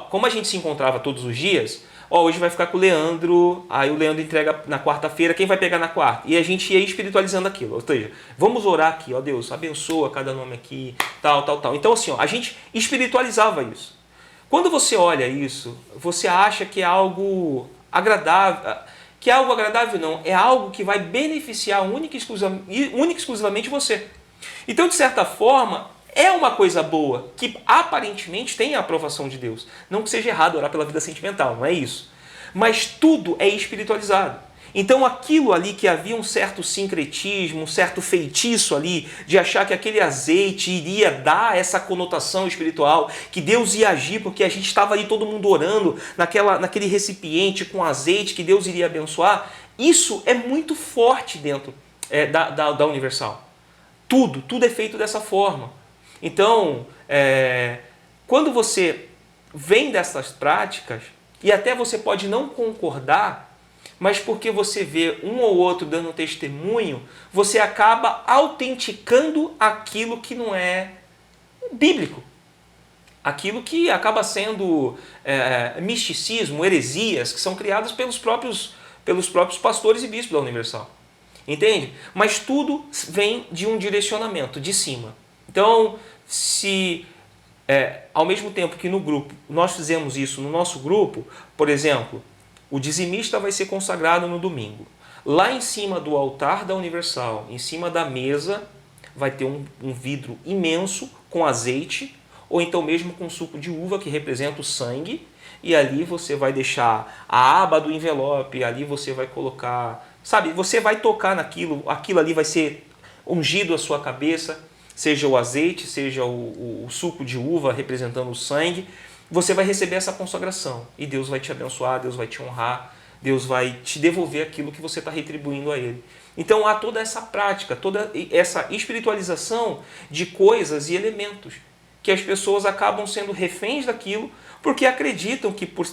como a gente se encontrava todos os dias, hoje vai ficar com o Leandro, aí o Leandro entrega na quarta-feira, quem vai pegar na quarta? E a gente ia espiritualizando aquilo, ou seja, vamos orar aqui, Deus, abençoa cada nome aqui, tal. Então assim, a gente espiritualizava isso. Quando você olha isso, você acha que é algo agradável, não, é algo que vai beneficiar única e exclusivamente você. Então, de certa forma, é uma coisa boa, que aparentemente tem a aprovação de Deus. Não que seja errado orar pela vida sentimental, não é isso. Mas tudo é espiritualizado. Então aquilo ali que havia um certo sincretismo, um certo feitiço ali, de achar que aquele azeite iria dar essa conotação espiritual, que Deus ia agir porque a gente estava ali todo mundo orando naquele recipiente com azeite que Deus iria abençoar, isso é muito forte dentro da Universal. Tudo é feito dessa forma. Então, quando você vem dessas práticas, e até você pode não concordar, mas porque você vê um ou outro dando testemunho, você acaba autenticando aquilo que não é bíblico. Aquilo que acaba sendo misticismo, heresias, que são criadas pelos próprios pastores e bispos da Universal. Entende? Mas tudo vem de um direcionamento, de cima. Então, se ao mesmo tempo que no grupo, nós fizemos isso no nosso grupo, por exemplo, o dizimista vai ser consagrado no domingo. Lá em cima do altar da Universal, em cima da mesa, vai ter um vidro imenso com azeite, ou então mesmo com suco de uva, que representa o sangue, e ali você vai deixar a aba do envelope, ali você vai colocar, você vai tocar naquilo, aquilo ali vai ser ungido a sua cabeça, seja o azeite, seja o suco de uva representando o sangue, você vai receber essa consagração e Deus vai te abençoar, Deus vai te honrar, Deus vai te devolver aquilo que você está retribuindo a Ele. Então há toda essa prática, toda essa espiritualização de coisas e elementos que as pessoas acabam sendo reféns daquilo porque acreditam que por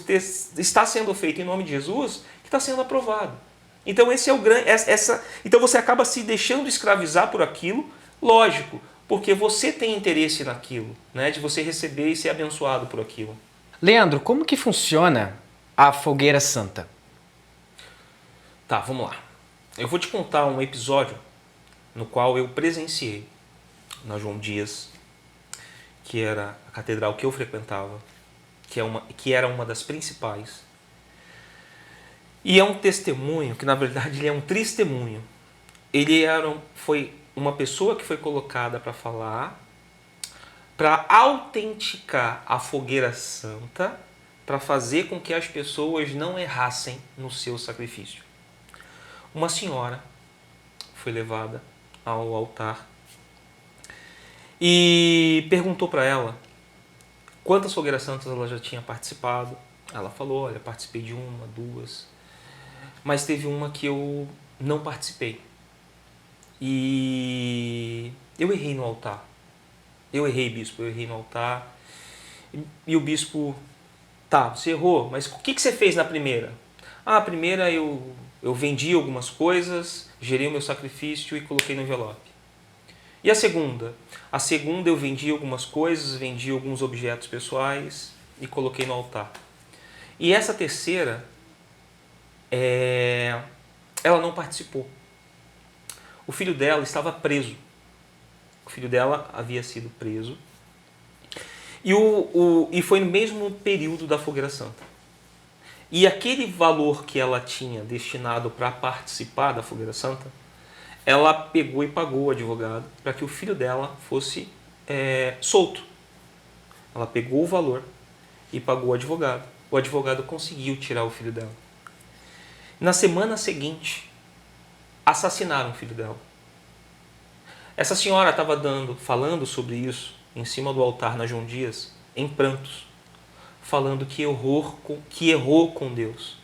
estar sendo feito em nome de Jesus, que está sendo aprovado. Então esse é o grande, então você acaba se deixando escravizar por aquilo, lógico, porque você tem interesse naquilo, né, de você receber e ser abençoado por aquilo. Leandro, como que funciona a fogueira santa? Tá, vamos lá. Eu vou te contar um episódio no qual eu presenciei na João Dias, que era a catedral que eu frequentava, que era uma das principais. E é um testemunho, que na verdade ele é um testemunho. Ele foi uma pessoa que foi colocada para falar, para autenticar a fogueira santa, para fazer com que as pessoas não errassem no seu sacrifício. Uma senhora foi levada ao altar e perguntou para ela quantas fogueiras santas ela já tinha participado. Ela falou, olha, participei de uma, duas, mas teve uma que eu não participei. E eu errei no altar. Eu errei, bispo, eu errei no altar. E o bispo, tá, você errou, mas o que você fez na primeira? Ah, a primeira eu vendi algumas coisas, gerei o meu sacrifício e coloquei no envelope. E a segunda? A segunda eu vendi algumas coisas, vendi alguns objetos pessoais e coloquei no altar. E essa terceira, ela não participou. O filho dela estava preso. O filho dela havia sido preso. E foi no mesmo período da Fogueira Santa. E aquele valor que ela tinha destinado para participar da Fogueira Santa, ela pegou e pagou o advogado para que o filho dela fosse solto. Ela pegou o valor e pagou o advogado. O advogado conseguiu tirar o filho dela. Na semana seguinte, assassinaram o filho dela. Essa senhora estava falando sobre isso em cima do altar na João Dias, em prantos, falando que errou com Deus,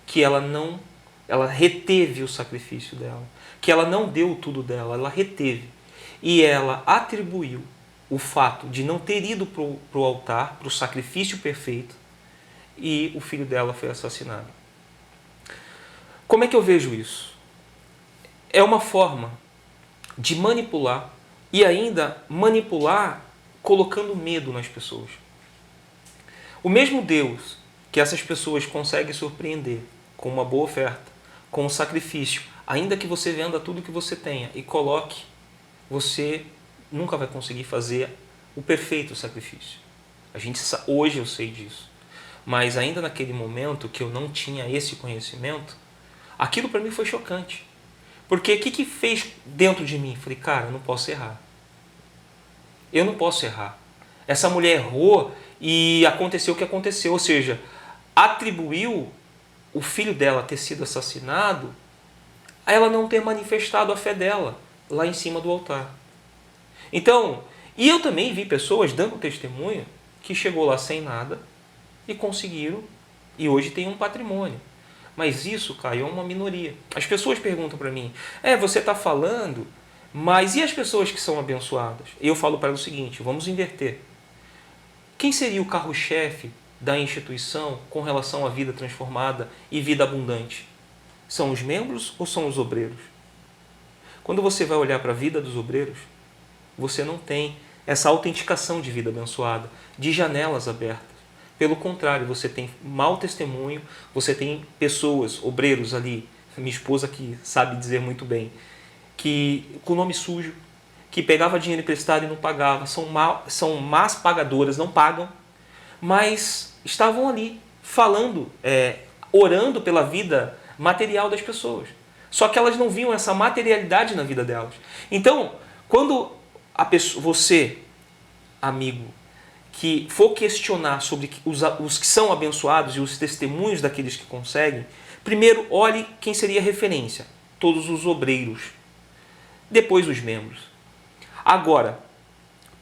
que ela reteve o sacrifício dela, que ela não deu tudo dela, ela reteve. E ela atribuiu o fato de não ter ido para o altar, para o sacrifício perfeito, e o filho dela foi assassinado. Como é que eu vejo isso? É uma forma de manipular, e ainda manipular colocando medo nas pessoas. O mesmo Deus que essas pessoas conseguem surpreender com uma boa oferta, com um sacrifício, ainda que você venda tudo que você tenha e coloque, você nunca vai conseguir fazer o perfeito sacrifício. Hoje eu sei disso. Mas ainda naquele momento que eu não tinha esse conhecimento, aquilo para mim foi chocante. Porque o que fez dentro de mim? Falei, cara, eu não posso errar. Eu não posso errar. Essa mulher errou e aconteceu o que aconteceu. Ou seja, atribuiu o filho dela ter sido assassinado a ela não ter manifestado a fé dela lá em cima do altar. Então, e eu também vi pessoas dando testemunho que chegou lá sem nada e conseguiram, e hoje tem um patrimônio. Mas isso, Caio, é uma minoria. As pessoas perguntam para mim, você está falando, mas e as pessoas que são abençoadas? Eu falo para ela o seguinte, vamos inverter. Quem seria o carro-chefe da instituição com relação à vida transformada e vida abundante? São os membros ou são os obreiros? Quando você vai olhar para a vida dos obreiros, você não tem essa autenticação de vida abençoada, de janelas abertas. Pelo contrário, você tem mau testemunho, você tem pessoas, obreiros ali, minha esposa que sabe dizer muito bem, que com nome sujo, que pegava dinheiro emprestado e não pagava, são más pagadoras, não pagam, mas estavam ali falando, orando pela vida material das pessoas. Só que elas não viam essa materialidade na vida delas. Então, quando você, amigo, que for questionar sobre os que são abençoados e os testemunhos daqueles que conseguem, primeiro olhe quem seria a referência. Todos os obreiros. Depois os membros. Agora,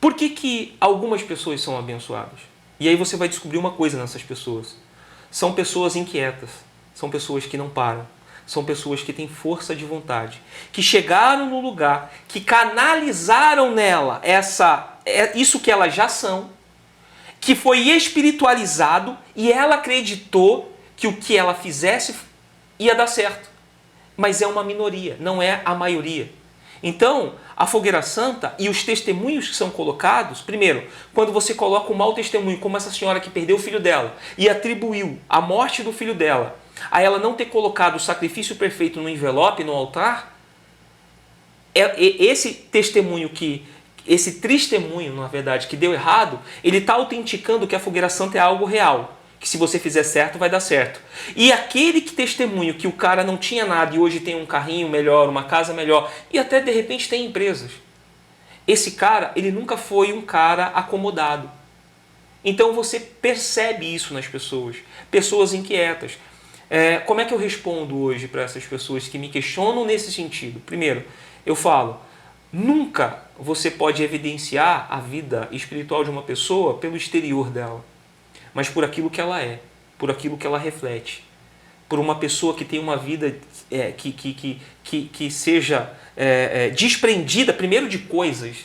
por que algumas pessoas são abençoadas? E aí você vai descobrir uma coisa nessas pessoas. São pessoas inquietas. São pessoas que não param. São pessoas que têm força de vontade. Que chegaram no lugar, que canalizaram nela isso que elas já são, que foi espiritualizado e ela acreditou que o que ela fizesse ia dar certo. Mas é uma minoria, não é a maioria. Então, a Fogueira Santa e os testemunhos que são colocados, primeiro, quando você coloca um mau testemunho, como essa senhora que perdeu o filho dela e atribuiu a morte do filho dela a ela não ter colocado o sacrifício perfeito no envelope, no altar, esse testemunho esse testemunho, na verdade, que deu errado, ele está autenticando que a Fogueira Santa é algo real. Que se você fizer certo, vai dar certo. E aquele que testemunho que o cara não tinha nada e hoje tem um carrinho melhor, uma casa melhor, e até de repente tem empresas. Esse cara, ele nunca foi um cara acomodado. Então você percebe isso nas pessoas. Pessoas inquietas. Como é que eu respondo hoje para essas pessoas que me questionam nesse sentido? Primeiro, eu falo, nunca você pode evidenciar a vida espiritual de uma pessoa pelo exterior dela, mas por aquilo que ela é, por aquilo que ela reflete, por uma pessoa que tem uma vida que seja desprendida primeiro de coisas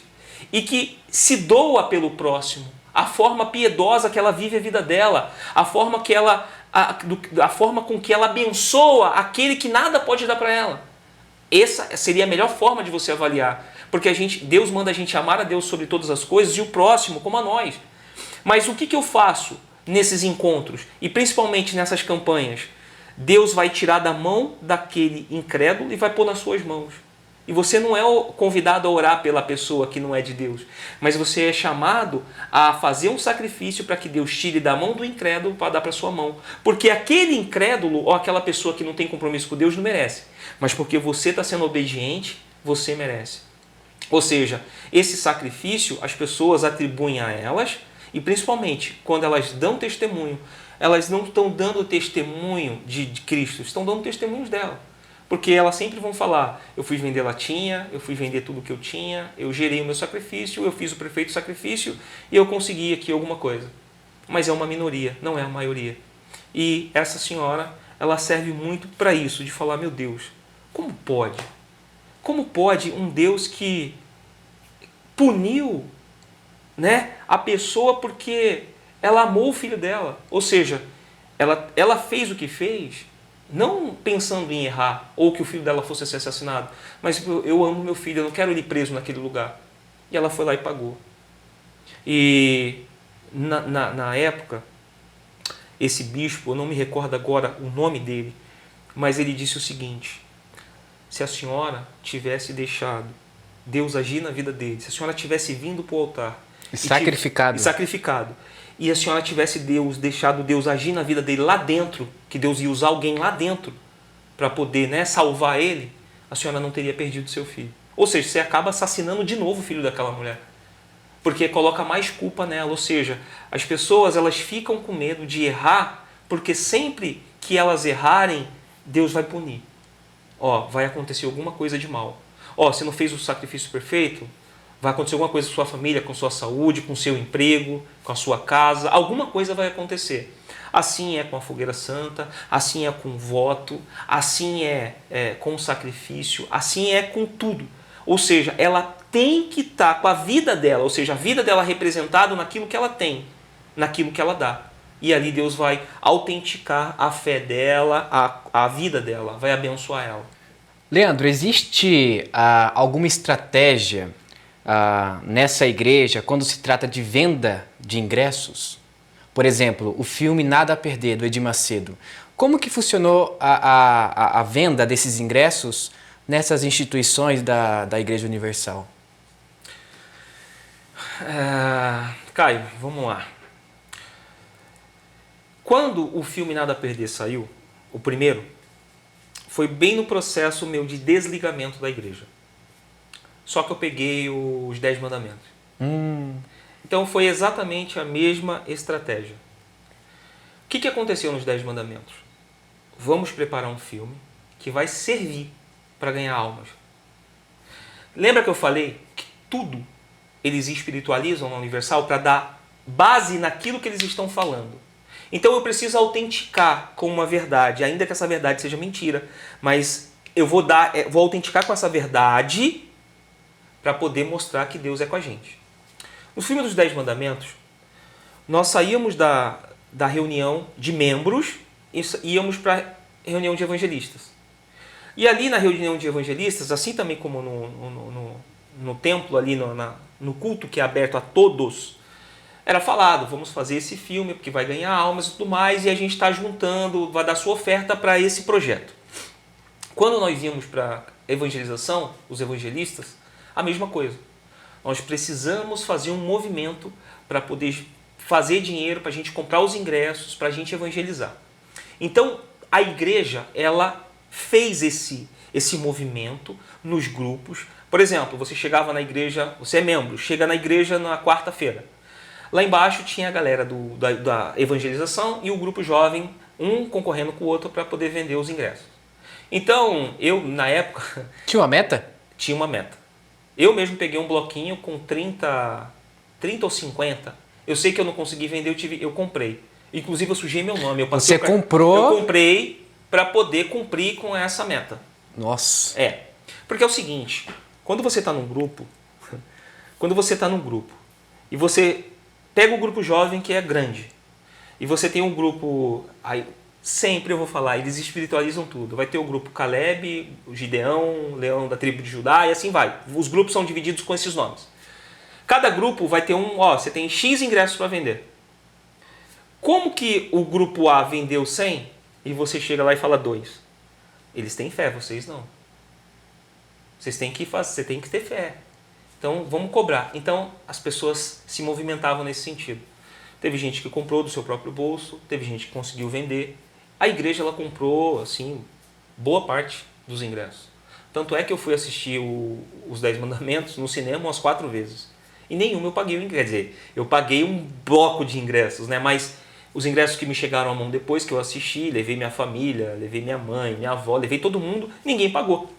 e que se doa pelo próximo, a forma piedosa que ela vive a vida dela, a forma com que ela abençoa aquele que nada pode dar para ela. Essa seria a melhor forma de você avaliar, porque Deus manda a gente amar a Deus sobre todas as coisas e o próximo como a nós. Mas o que eu faço nesses encontros e principalmente nessas campanhas? Deus vai tirar da mão daquele incrédulo e vai pôr nas suas mãos. E você não é convidado a orar pela pessoa que não é de Deus, mas você é chamado a fazer um sacrifício para que Deus tire da mão do incrédulo para dar para sua mão. Porque aquele incrédulo ou aquela pessoa que não tem compromisso com Deus não merece. Mas porque você está sendo obediente, você merece. Ou seja, esse sacrifício as pessoas atribuem a elas e principalmente quando elas dão testemunho, elas não estão dando testemunho de Cristo, estão dando testemunhos dela. Porque elas sempre vão falar, eu fui vender latinha, eu fui vender tudo que eu tinha, eu gerei o meu sacrifício, eu fiz o perfeito sacrifício e eu consegui aqui alguma coisa. Mas é uma minoria, não é a maioria. E essa senhora, ela serve muito para isso, de falar, meu Deus, como pode? Como pode um Deus que puniu, né, a pessoa porque ela amou o filho dela? Ou seja, ela fez o que fez, não pensando em errar, ou que o filho dela fosse ser assassinado, mas eu amo meu filho, eu não quero ele preso naquele lugar. E ela foi lá e pagou. E na época, esse bispo, eu não me recordo agora o nome dele, mas ele disse o seguinte, se a senhora tivesse deixado Deus agir na vida dele, se a senhora tivesse vindo para o altar sacrificado, e a senhora tivesse deixado Deus agir na vida dele lá dentro, que Deus ia usar alguém lá dentro para poder, né, salvar ele, a senhora não teria perdido seu filho. Ou seja, você acaba assassinando de novo o filho daquela mulher, porque coloca mais culpa nela. Ou seja, as pessoas elas ficam com medo de errar, porque sempre que elas errarem, Deus vai punir. Vai acontecer alguma coisa de mal. Você não fez o sacrifício perfeito? Vai acontecer alguma coisa com sua família, com sua saúde, com seu emprego, com a sua casa. Alguma coisa vai acontecer. Assim é com a fogueira santa, assim é com o voto, assim é com o sacrifício, assim é com tudo. Ou seja, ela tem que estar com a vida dela, ou seja, a vida dela representada naquilo que ela tem, naquilo que ela dá. E ali Deus vai autenticar a fé dela, a vida dela, vai abençoar ela. Leandro, existe alguma estratégia nessa igreja quando se trata de venda de ingressos? Por exemplo, o filme Nada a Perder, do Edir Macedo. Como que funcionou a venda desses ingressos nessas instituições da Igreja Universal? Caio, vamos lá. Quando o filme Nada a Perder saiu, o primeiro, foi bem no processo meu de desligamento da igreja. Só que eu peguei os 10 mandamentos. Então foi exatamente a mesma estratégia. O que aconteceu nos 10 mandamentos? Vamos preparar um filme que vai servir para ganhar almas. Lembra que eu falei que tudo eles espiritualizam na Universal para dar base naquilo que eles estão falando. Então eu preciso autenticar com uma verdade, ainda que essa verdade seja mentira, mas eu vou autenticar com essa verdade para poder mostrar que Deus é com a gente. No filme dos 10 mandamentos, nós saíamos da reunião de membros e íamos para a reunião de evangelistas. E ali na reunião de evangelistas, assim também como no templo, ali no culto que é aberto a todos, era falado, vamos fazer esse filme porque vai ganhar almas e tudo mais, e a gente está juntando, vai dar sua oferta para esse projeto. Quando nós íamos para evangelização, os evangelistas, a mesma coisa. Nós precisamos fazer um movimento para poder fazer dinheiro, para a gente comprar os ingressos, para a gente evangelizar. Então, a igreja, ela fez esse movimento nos grupos. Por exemplo, você chegava na igreja, você é membro, chega na igreja na quarta-feira. Lá embaixo tinha a galera da evangelização e o grupo jovem, um concorrendo com o outro para poder vender os ingressos. Então, eu, na época... Tinha uma meta? Tinha uma meta. Eu mesmo peguei um bloquinho com 30 ou 50. Eu sei que eu não consegui vender, eu comprei. Inclusive, eu sujei meu nome. Você comprou? Eu comprei para poder cumprir com essa meta. Nossa. Porque é o seguinte, quando você está num grupo, e você pega o grupo jovem que é grande, e você tem um grupo, aí sempre eu vou falar, eles espiritualizam tudo. Vai ter o grupo Caleb, o Gideão, Leão da tribo de Judá e assim vai. Os grupos são divididos com esses nomes. Cada grupo vai ter você tem X ingressos para vender. Como que o grupo A vendeu 100 e você chega lá e fala 2? Eles têm fé, vocês não. Você tem que ter fé. Então vamos cobrar. Então as pessoas se movimentavam nesse sentido. Teve gente que comprou do seu próprio bolso, teve gente que conseguiu vender. A igreja ela comprou assim boa parte dos ingressos. Tanto é que eu fui assistir os 10 Mandamentos no cinema umas 4 vezes. E nenhuma eu paguei o ingresso. Quer dizer, eu paguei um bloco de ingressos, né? Mas os ingressos que me chegaram à mão depois que eu assisti, levei minha família, levei minha mãe, minha avó, levei todo mundo, ninguém pagou.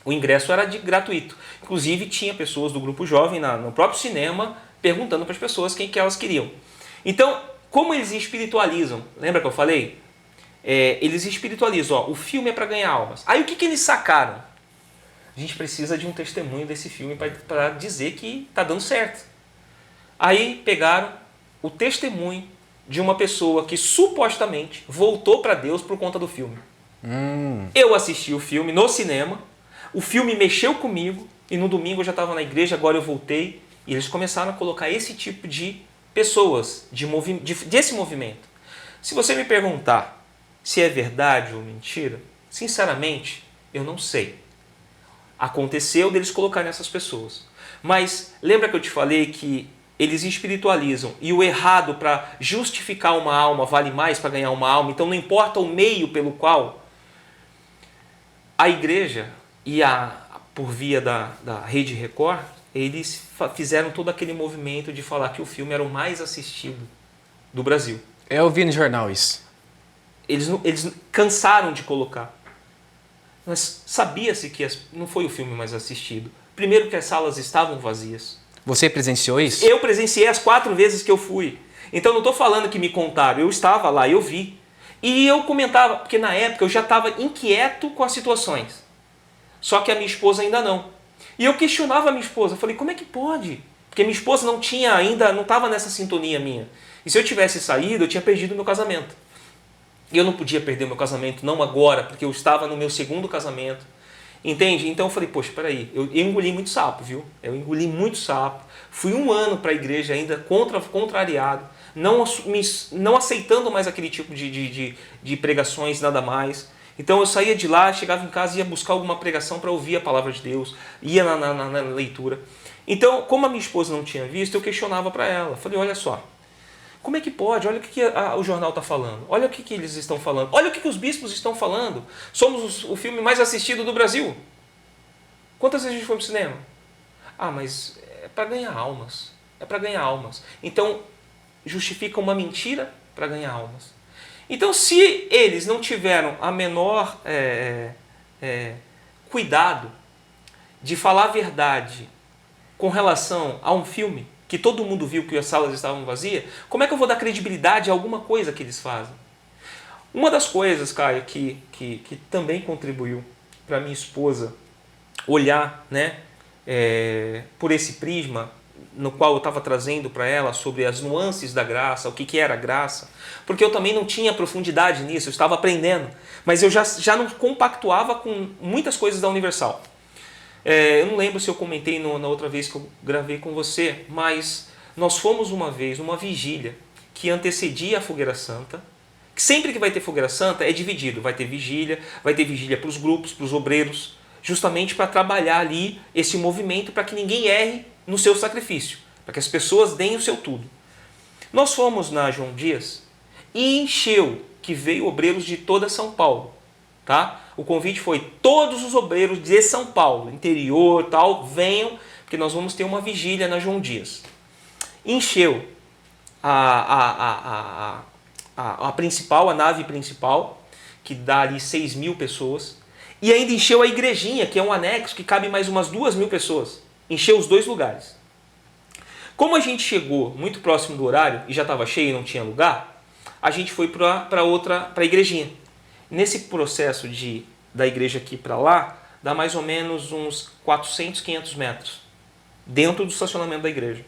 O ingresso era gratuito. Inclusive tinha pessoas do grupo jovem no próprio cinema perguntando para as pessoas quem que elas queriam. Então, como eles espiritualizam? Lembra que eu falei? Eles espiritualizam. O filme é para ganhar almas. Aí o que eles sacaram? A gente precisa de um testemunho desse filme para dizer que está dando certo. Aí pegaram o testemunho de uma pessoa que supostamente voltou para Deus por conta do filme. Eu assisti o filme no cinema, o filme mexeu comigo e no domingo eu já estava na igreja, agora eu voltei e eles começaram a colocar esse tipo de pessoas desse movimento. Se você me perguntar se é verdade ou mentira, sinceramente, eu não sei. Aconteceu deles colocarem essas pessoas. Mas lembra que eu te falei que eles espiritualizam e o errado para justificar uma alma vale mais para ganhar uma alma, então não importa o meio pelo qual a igreja e por via da Rede Record, eles fizeram todo aquele movimento de falar que o filme era o mais assistido do Brasil. Eu vi no jornal isso. Eles cansaram de colocar. Mas sabia-se que não foi o filme mais assistido. Primeiro que as salas estavam vazias. Você presenciou isso? Eu presenciei as 4 vezes que eu fui. Então não estou falando que me contaram, eu estava lá, eu vi. E eu comentava, porque na época eu já estava inquieto com as situações. Só que a minha esposa ainda não. E eu questionava a minha esposa, falei, como é que pode? Porque minha esposa não estava nessa sintonia minha. E se eu tivesse saído, eu tinha perdido o meu casamento. E eu não podia perder o meu casamento, não agora, porque eu estava no meu 2º casamento. Entende? Então eu falei, poxa, peraí, eu engoli muito sapo, viu? Eu engoli muito sapo. Fui 1 ano para a igreja ainda contrariado, não aceitando mais aquele tipo de pregações, nada mais. Então eu saía de lá, chegava em casa e ia buscar alguma pregação para ouvir a palavra de Deus, ia na leitura. Então, como a minha esposa não tinha visto, eu questionava para ela. Falei, olha só, como é que pode? Olha o que o jornal está falando. Olha o que eles estão falando. Olha o que os bispos estão falando. Somos o filme mais assistido do Brasil. Quantas vezes a gente foi para o cinema? Ah, mas é para ganhar almas. É para ganhar almas. Então, justifica uma mentira para ganhar almas. Então, se eles não tiveram a menor cuidado de falar a verdade com relação a um filme que todo mundo viu que as salas estavam vazias, como é que eu vou dar credibilidade a alguma coisa que eles fazem? Uma das coisas, Caio, que também contribuiu para minha esposa olhar, né, por esse prisma no qual eu estava trazendo para ela sobre as nuances da graça, o que era graça, porque eu também não tinha profundidade nisso, eu estava aprendendo, mas eu já não compactuava com muitas coisas da Universal. Eu não lembro se eu comentei na outra vez que eu gravei com você, mas nós fomos uma vez numa vigília que antecedia a Fogueira Santa. Sempre que vai ter Fogueira Santa é dividido, vai ter vigília para os grupos, para os obreiros, justamente para trabalhar ali esse movimento para que ninguém erre no seu sacrifício, para que as pessoas deem o seu tudo. Nós fomos na João Dias e encheu, que veio obreiros de toda São Paulo. Tá? O convite foi todos os obreiros de São Paulo, interior, tal, venham, porque nós vamos ter uma vigília na João Dias. Encheu a nave principal, que dá ali 6.000 pessoas, e ainda encheu a igrejinha, que é um anexo, que cabe mais umas 2.000 pessoas. Encheu os 2 lugares. Como a gente chegou muito próximo do horário, e já estava cheio e não tinha lugar, a gente foi para a igrejinha. Nesse processo da igreja aqui para lá, dá mais ou menos uns 400, 500 metros dentro do estacionamento da igreja.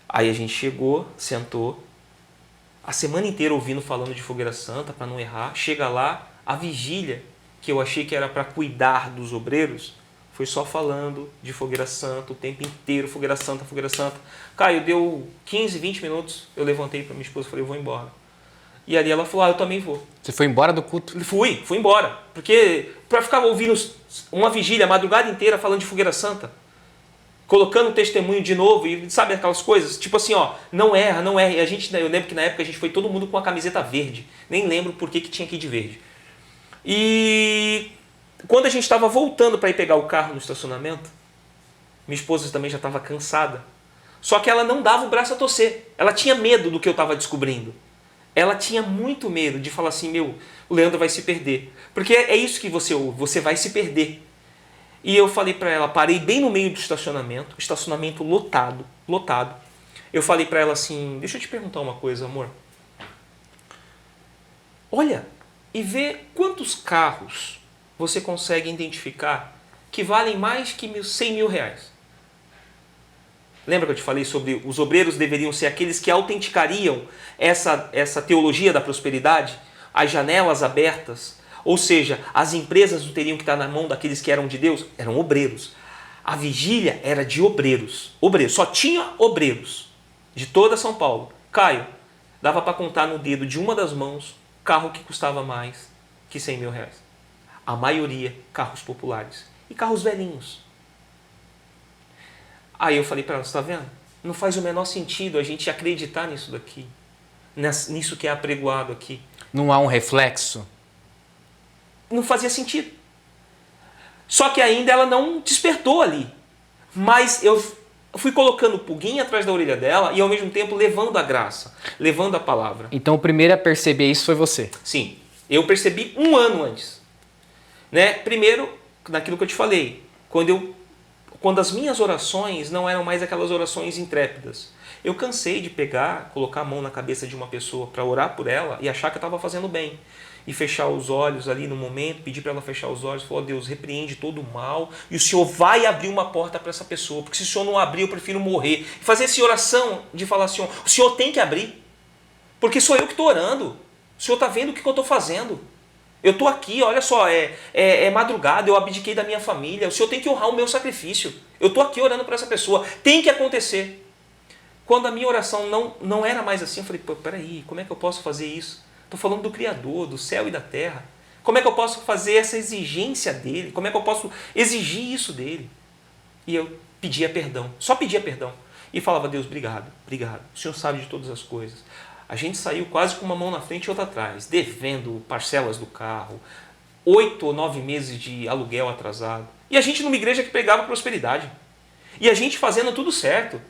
Aí a gente chegou, sentou, a semana inteira ouvindo falando de fogueira santa para não errar. Chega lá, a vigília, que eu achei que era para cuidar dos obreiros, foi só falando de fogueira santa o tempo inteiro, fogueira santa, fogueira santa. Caio, deu 15, 20 minutos, eu levantei para minha esposa e falei, eu vou embora. E ali ela falou, eu também vou. Você foi embora do culto? Fui embora. Porque para ficar ouvindo uma vigília a madrugada inteira falando de fogueira santa, colocando testemunho de novo, e sabe aquelas coisas? Tipo assim, ó, não erra, não erra. Eu lembro que na época a gente foi todo mundo com a camiseta verde. Nem lembro por que tinha que ir de verde. E quando a gente estava voltando para ir pegar o carro no estacionamento, minha esposa também já estava cansada. Só que ela não dava o braço a torcer. Ela tinha medo do que eu estava descobrindo. Ela tinha muito medo de falar assim, o Leandro vai se perder. Porque é isso que você ouve, você vai se perder. E eu falei para ela, parei bem no meio do estacionamento lotado. Eu falei para ela assim, deixa eu te perguntar uma coisa, amor. Olha e vê quantos carros você consegue identificar que valem mais que 100 mil reais. Lembra que eu te falei sobre os obreiros deveriam ser aqueles que autenticariam essa teologia da prosperidade? As janelas abertas, ou seja, as empresas não teriam que estar na mão daqueles que eram de Deus? Eram obreiros. A vigília era de obreiros. Só tinha obreiros de toda São Paulo. Caio, dava para contar no dedo de uma das mãos carro que custava mais que 100 mil reais. A maioria, carros populares. E carros velhinhos. Aí eu falei para ela, você está vendo? Não faz o menor sentido a gente acreditar nisso daqui. Nisso que é apregoado aqui. Não há um reflexo? Não fazia sentido. Só que ainda ela não despertou ali. Mas eu fui colocando pulguinha atrás da orelha dela e ao mesmo tempo levando a graça, levando a palavra. Então o primeiro a perceber isso foi você? Sim. Eu percebi um ano antes. Né? Primeiro, naquilo que eu te falei, quando as minhas orações não eram mais aquelas orações intrépidas. Eu cansei de colocar a mão na cabeça de uma pessoa para orar por ela e achar que eu estava fazendo bem. E fechar os olhos ali no momento, pedir para ela fechar os olhos, falar, Deus, repreende todo o mal e o Senhor vai abrir uma porta para essa pessoa, porque se o Senhor não abrir, eu prefiro morrer. E fazer essa oração de falar assim, o Senhor tem que abrir, porque sou eu que estou orando. O Senhor está vendo o que eu estou fazendo. Eu estou aqui, olha só, é madrugada, eu abdiquei da minha família, o Senhor tem que honrar o meu sacrifício. Eu estou aqui orando por essa pessoa, tem que acontecer. Quando a minha oração não era mais assim, eu falei, peraí, como é que eu posso fazer isso? Estou falando do Criador, do céu e da terra. Como é que eu posso fazer essa exigência dele? Como é que eu posso exigir isso dele? E eu pedia perdão, só pedia perdão. E falava, Deus, obrigado. O Senhor sabe de todas as coisas. A gente saiu quase com uma mão na frente e outra atrás, devendo parcelas do carro, 8 ou 9 meses de aluguel atrasado. E a gente numa igreja que pregava prosperidade. E a gente fazendo tudo certo,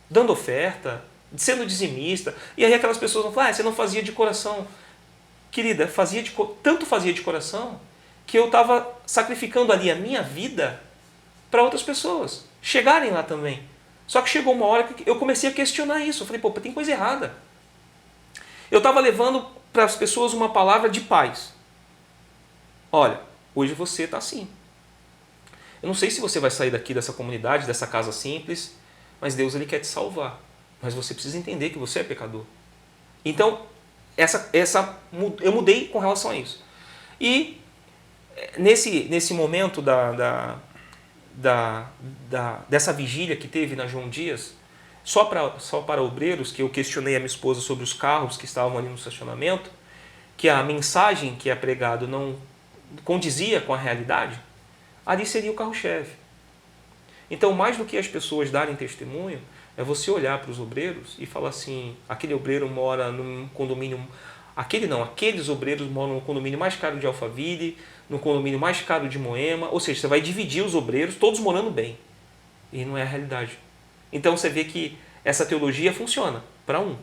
dando oferta, sendo dizimista. E aí aquelas pessoas vão falar, você não fazia de coração. Querida, tanto fazia de coração que eu estava sacrificando ali a minha vida para outras pessoas chegarem lá também. Só que chegou uma hora que eu comecei a questionar isso. Eu falei, tem coisa errada. Eu estava levando para as pessoas uma palavra de paz. Olha, hoje você está assim. Eu não sei se você vai sair daqui dessa comunidade, dessa casa simples, mas Deus ele quer te salvar. Mas você precisa entender que você é pecador. Então, eu mudei com relação a isso. E nesse momento dessa vigília que teve na João Dias, só para obreiros, que eu questionei a minha esposa sobre os carros que estavam ali no estacionamento, que a mensagem que é pregado não condizia com a realidade, ali seria o carro-chefe. Então, mais do que as pessoas darem testemunho, é você olhar para os obreiros e falar assim, aquele obreiro mora num condomínio, aqueles obreiros moram no condomínio mais caro de Alphaville, no condomínio mais caro de Moema, ou seja, você vai dividir os obreiros, todos morando bem. E não é a realidade. Então você vê que essa teologia funciona para um,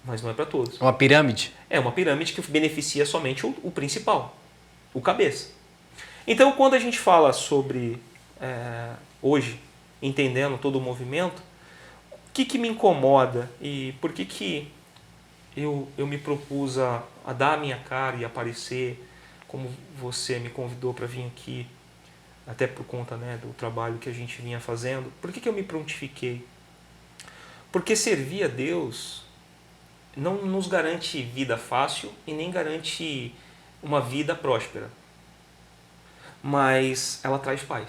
mas não é para todos. É uma pirâmide? É uma pirâmide que beneficia somente o principal, o cabeça. Então quando a gente fala sobre, hoje, entendendo todo o movimento, o que me incomoda e por que eu me propus a dar a minha cara e aparecer, como você me convidou para vir aqui, até por conta, né, do trabalho que a gente vinha fazendo. Por que eu me prontifiquei? Porque servir a Deus não nos garante vida fácil e nem garante uma vida próspera. Mas ela traz paz.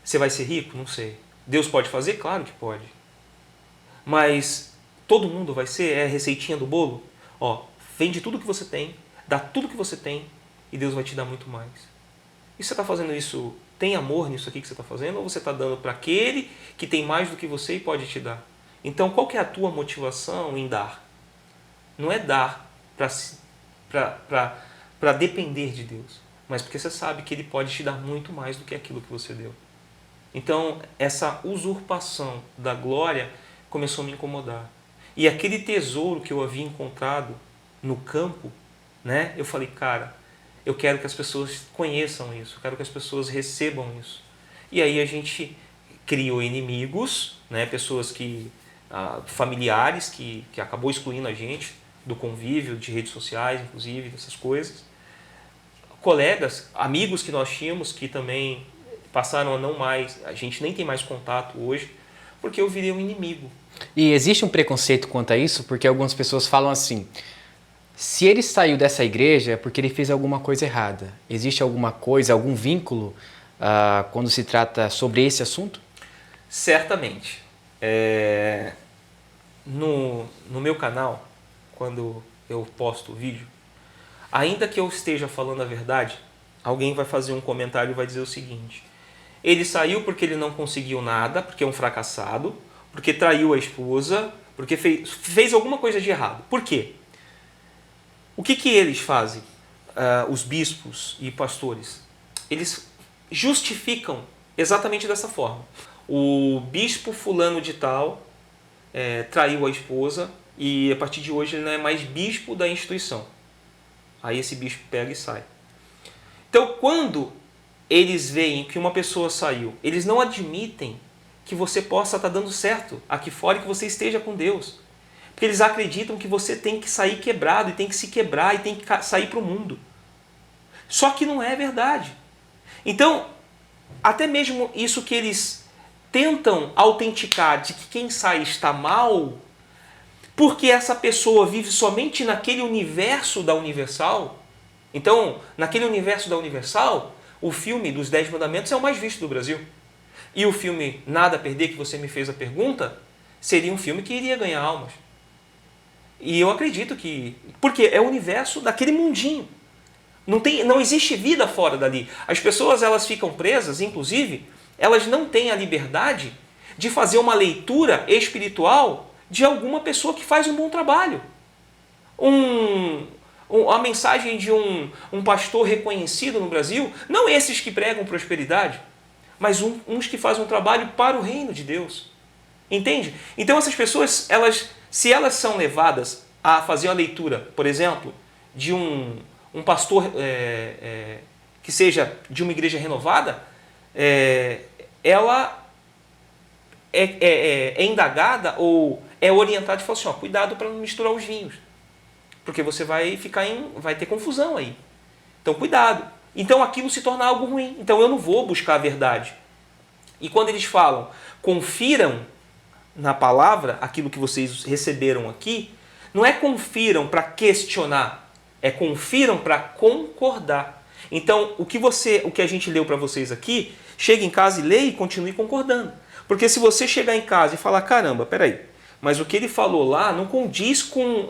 Você vai ser rico? Não sei. Deus pode fazer? Claro que pode. Mas todo mundo vai ser? É a receitinha do bolo? Ó, vende tudo que você tem, dá tudo que você tem e Deus vai te dar muito mais. E você está fazendo isso, tem amor nisso aqui que você está fazendo? Ou você está dando para aquele que tem mais do que você e pode te dar? Então, qual que é a tua motivação em dar? Não é dar para depender de Deus, mas porque você sabe que Ele pode te dar muito mais do que aquilo que você deu. Então, essa usurpação da glória começou a me incomodar. E aquele tesouro que eu havia encontrado no campo, né? Eu falei, cara, eu quero que as pessoas conheçam isso, eu quero que as pessoas recebam isso. E aí a gente criou inimigos, né? Pessoas familiares que acabou excluindo a gente do convívio, de redes sociais, inclusive, dessas coisas. Colegas, amigos que nós tínhamos que também passaram a não mais, a gente nem tem mais contato hoje, porque eu virei um inimigo. E existe um preconceito quanto a isso, porque algumas pessoas falam assim, se ele saiu dessa igreja é porque ele fez alguma coisa errada. Existe alguma coisa, algum vínculo quando se trata sobre esse assunto? Certamente. No meu canal, quando eu posto o vídeo, ainda que eu esteja falando a verdade, alguém vai fazer um comentário e vai dizer o seguinte: ele saiu porque ele não conseguiu nada, porque é um fracassado, porque traiu a esposa, porque fez alguma coisa de errado. Por quê? O que eles fazem, os bispos e pastores? Eles justificam exatamente dessa forma. O bispo fulano de tal traiu a esposa e a partir de hoje ele não é mais bispo da instituição. Aí esse bispo pega e sai. Então, quando eles veem que uma pessoa saiu, eles não admitem que você possa estar dando certo aqui fora e que você esteja com Deus. Porque eles acreditam que você tem que sair quebrado e tem que se quebrar e tem que sair para o mundo. Só que não é verdade. Então, até mesmo isso que eles tentam autenticar de que quem sai está mal, porque essa pessoa vive somente naquele universo da Universal. Então, naquele universo da Universal, o filme dos 10 Mandamentos é o mais visto do Brasil. E o filme Nada a Perder, que você me fez a pergunta, seria um filme que iria ganhar almas. E eu acredito que... Porque é o universo daquele mundinho. Não existe vida fora dali. As pessoas elas ficam presas, inclusive, elas não têm a liberdade de fazer uma leitura espiritual de alguma pessoa que faz um bom trabalho. A mensagem de um pastor reconhecido no Brasil, não esses que pregam prosperidade, mas uns que fazem um trabalho para o reino de Deus. Entende? Então essas pessoas, se elas são levadas a fazer a leitura, por exemplo, de um pastor que seja de uma igreja renovada, ela é indagada ou é orientada e fala assim, cuidado para não misturar os vinhos, porque você vai ter confusão aí. Então cuidado. Então aquilo se torna algo ruim. Então eu não vou buscar a verdade. E quando eles falam, confiram na palavra aquilo que vocês receberam aqui, não é confiram para questionar, é confiram para concordar. Então, o que a gente leu para vocês aqui, chega em casa e lê e continue concordando. Porque se você chegar em casa e falar, caramba, peraí, mas o que ele falou lá não condiz com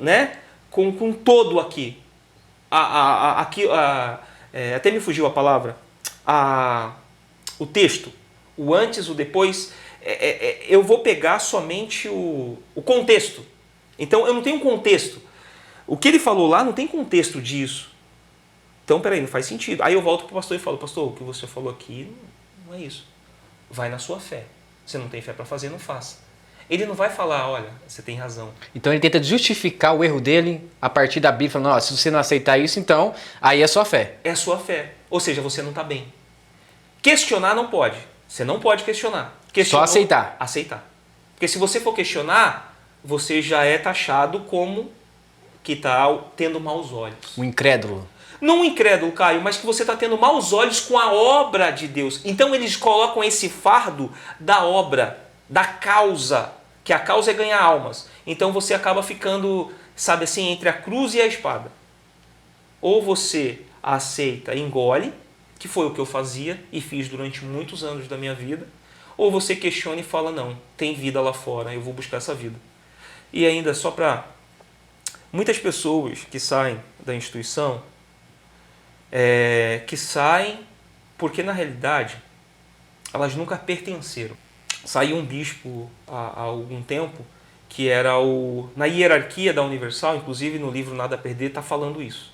todo aqui. Até me fugiu a palavra. O texto, o antes, o depois, eu vou pegar somente o contexto. Então, eu não tenho contexto. O que ele falou lá não tem contexto disso. Então, peraí, não faz sentido. Aí eu volto para o pastor e falo, pastor, o que você falou aqui não é isso. Vai na sua fé. Você não tem fé para fazer, não faça. Ele não vai falar, olha, você tem razão. Então ele tenta justificar o erro dele a partir da Bíblia, falando, se você não aceitar isso, então aí é sua fé. É sua fé. Ou seja, você não está bem. Questionar não pode. Você não pode questionar. Só aceitar. Aceitar. Porque se você for questionar, você já é taxado como que está tendo maus olhos. Um incrédulo. Não um incrédulo, Caio, mas que você está tendo maus olhos com a obra de Deus. Então eles colocam esse fardo da obra, da causa, que a causa é ganhar almas. Então você acaba ficando, sabe assim, entre a cruz e a espada. Ou você a aceita e engole, que foi o que eu fazia e fiz durante muitos anos da minha vida, ou você questiona e fala, não, tem vida lá fora, eu vou buscar essa vida. E ainda só para... Muitas pessoas que saem da instituição, que saem porque na realidade elas nunca pertenceram. Saiu um bispo há algum tempo que era na hierarquia da Universal, inclusive no livro Nada a Perder está falando isso.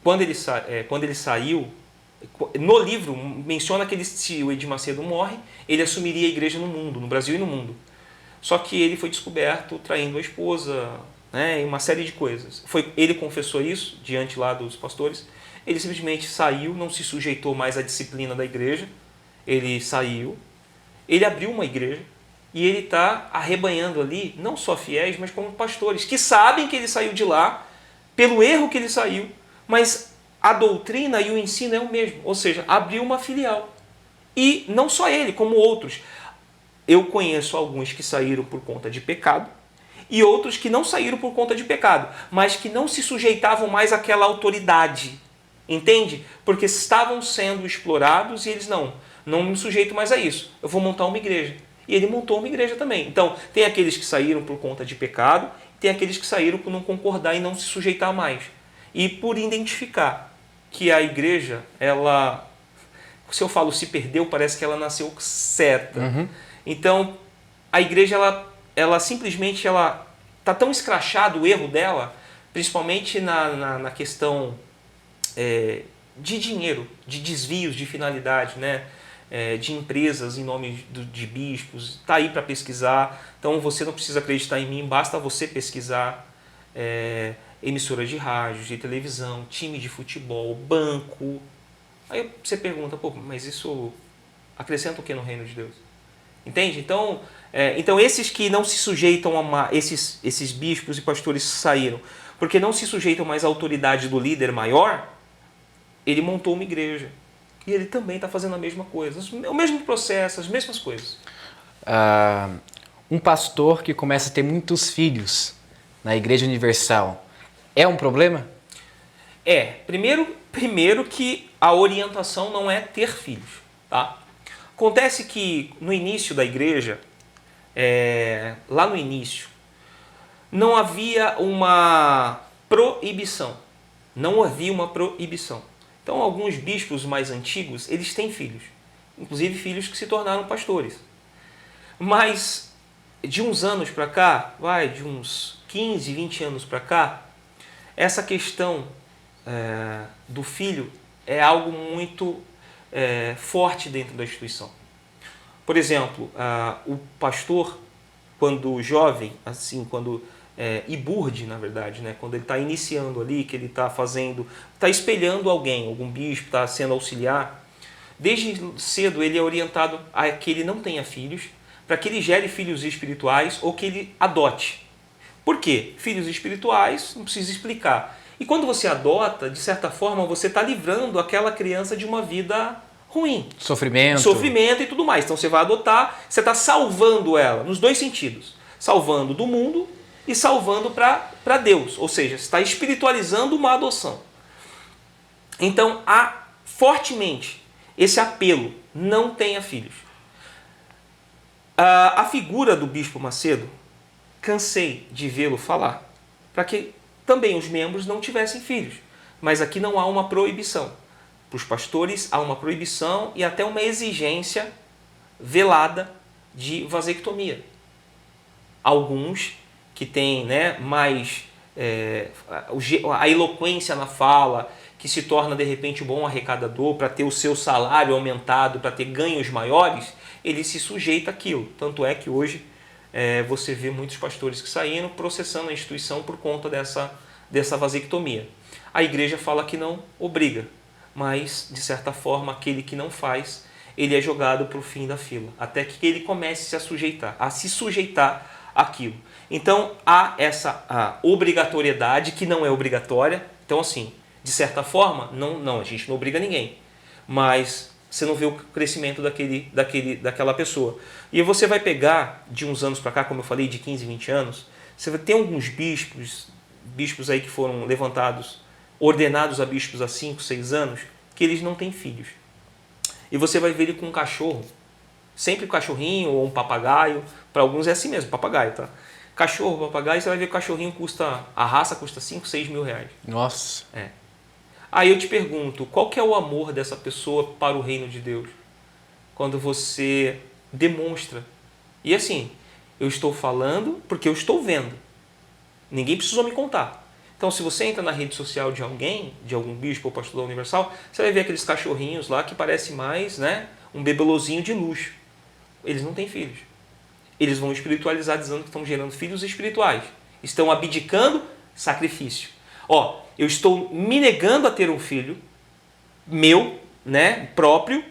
Quando ele saiu, no livro menciona que se o Edir Macedo morre, ele assumiria a igreja no mundo, no Brasil e no mundo. Só que ele foi descoberto traindo a esposa, né, e uma série de coisas. Ele confessou isso diante lá dos pastores. Ele simplesmente saiu, não se sujeitou mais à disciplina da igreja. Ele saiu, ele abriu uma igreja e ele está arrebanhando ali não só fiéis, mas como pastores que sabem que ele saiu de lá pelo erro que ele saiu, mas a doutrina e o ensino é o mesmo. Ou seja, abriu uma filial. E não só ele, como outros. Eu conheço alguns que saíram por conta de pecado e outros que não saíram por conta de pecado, mas que não se sujeitavam mais àquela autoridade. Entende? Porque estavam sendo explorados e eles não me sujeito mais a isso. Eu vou montar uma igreja. E ele montou uma igreja também. Então, tem aqueles que saíram por conta de pecado, tem aqueles que saíram por não concordar e não se sujeitar mais. E por identificar que a igreja, ela, se eu falo se perdeu, parece que ela nasceu certa. Uhum. Então, a igreja, ela simplesmente está tão escrachado o erro dela, principalmente na questão de dinheiro, de desvios de finalidade, né? De empresas em nome de bispos, está aí para pesquisar. Então, você não precisa acreditar em mim, basta você pesquisar emissoras de rádio, de televisão, time de futebol, banco. Aí você pergunta, pô, mas isso acrescenta o que no reino de Deus? Entende? Então esses que não se sujeitam esses bispos e pastores saíram, porque não se sujeitam mais à autoridade do líder maior, ele montou uma igreja. E ele também está fazendo a mesma coisa. O mesmo processo, as mesmas coisas. Um pastor que começa a ter muitos filhos na Igreja Universal, é um problema? Primeiro que a orientação não é ter filhos. Tá? Acontece que no início da igreja, lá no início, não havia uma proibição. Não havia uma proibição. Então, alguns bispos mais antigos, eles têm filhos. Inclusive filhos que se tornaram pastores. Mas, de uns anos para cá, de uns 15, 20 anos para cá, essa questão do filho é algo muito forte dentro da instituição. Por exemplo, o pastor, quando jovem, assim, iburde, na verdade, né? Quando ele está iniciando ali, que ele está espelhando alguém, algum bispo, está sendo auxiliar, desde cedo ele é orientado a que ele não tenha filhos, para que ele gere filhos espirituais ou que ele adote. Por quê? Filhos espirituais, não precisa explicar. E quando você adota, de certa forma, você está livrando aquela criança de uma vida ruim. Sofrimento e tudo mais. Então você vai adotar, você está salvando ela, nos dois sentidos. Salvando do mundo e salvando para Deus. Ou seja, você está espiritualizando uma adoção. Então há fortemente esse apelo, não tenha filhos. A figura do Bispo Macedo, cansei de vê-lo falar, para que também os membros não tivessem filhos. Mas aqui não há uma proibição. Para os pastores há uma proibição e até uma exigência velada de vasectomia. Alguns que têm mais a eloquência na fala, que se torna de repente um bom arrecadador para ter o seu salário aumentado, para ter ganhos maiores, ele se sujeita àquilo. Tanto é que hoje você vê muitos pastores que saíram processando a instituição por conta dessa vasectomia. A igreja fala que não obriga, mas de certa forma aquele que não faz ele é jogado para o fim da fila, até que ele comece a se sujeitar àquilo. Então há a obrigatoriedade, que não é obrigatória. Então, assim, de certa forma, a gente não obriga ninguém, mas você não vê o crescimento daquela pessoa. E você vai pegar de uns anos para cá, como eu falei, de 15, 20 anos, você vai ter alguns bispos aí que foram levantados, ordenados a bispos há 5, 6 anos, que eles não têm filhos. E você vai ver ele com um cachorro, sempre um cachorrinho ou um papagaio. Para alguns é assim mesmo, papagaio, tá? Cachorro, papagaio, você vai ver que o cachorrinho a raça custa 5, 6 mil reais. Nossa. É. Aí eu te pergunto, qual que é o amor dessa pessoa para o reino de Deus? Quando você demonstra. E assim, eu estou falando porque eu estou vendo. Ninguém precisou me contar. Então, se você entra na rede social de alguém, de algum bispo ou pastor da Universal, você vai ver aqueles cachorrinhos lá que parece mais, né, um bebelozinho de luxo. Eles não têm filhos. Eles vão espiritualizar dizendo que estão gerando filhos espirituais. Estão abdicando sacrifício. Ó, eu estou me negando a ter um filho meu, né, próprio,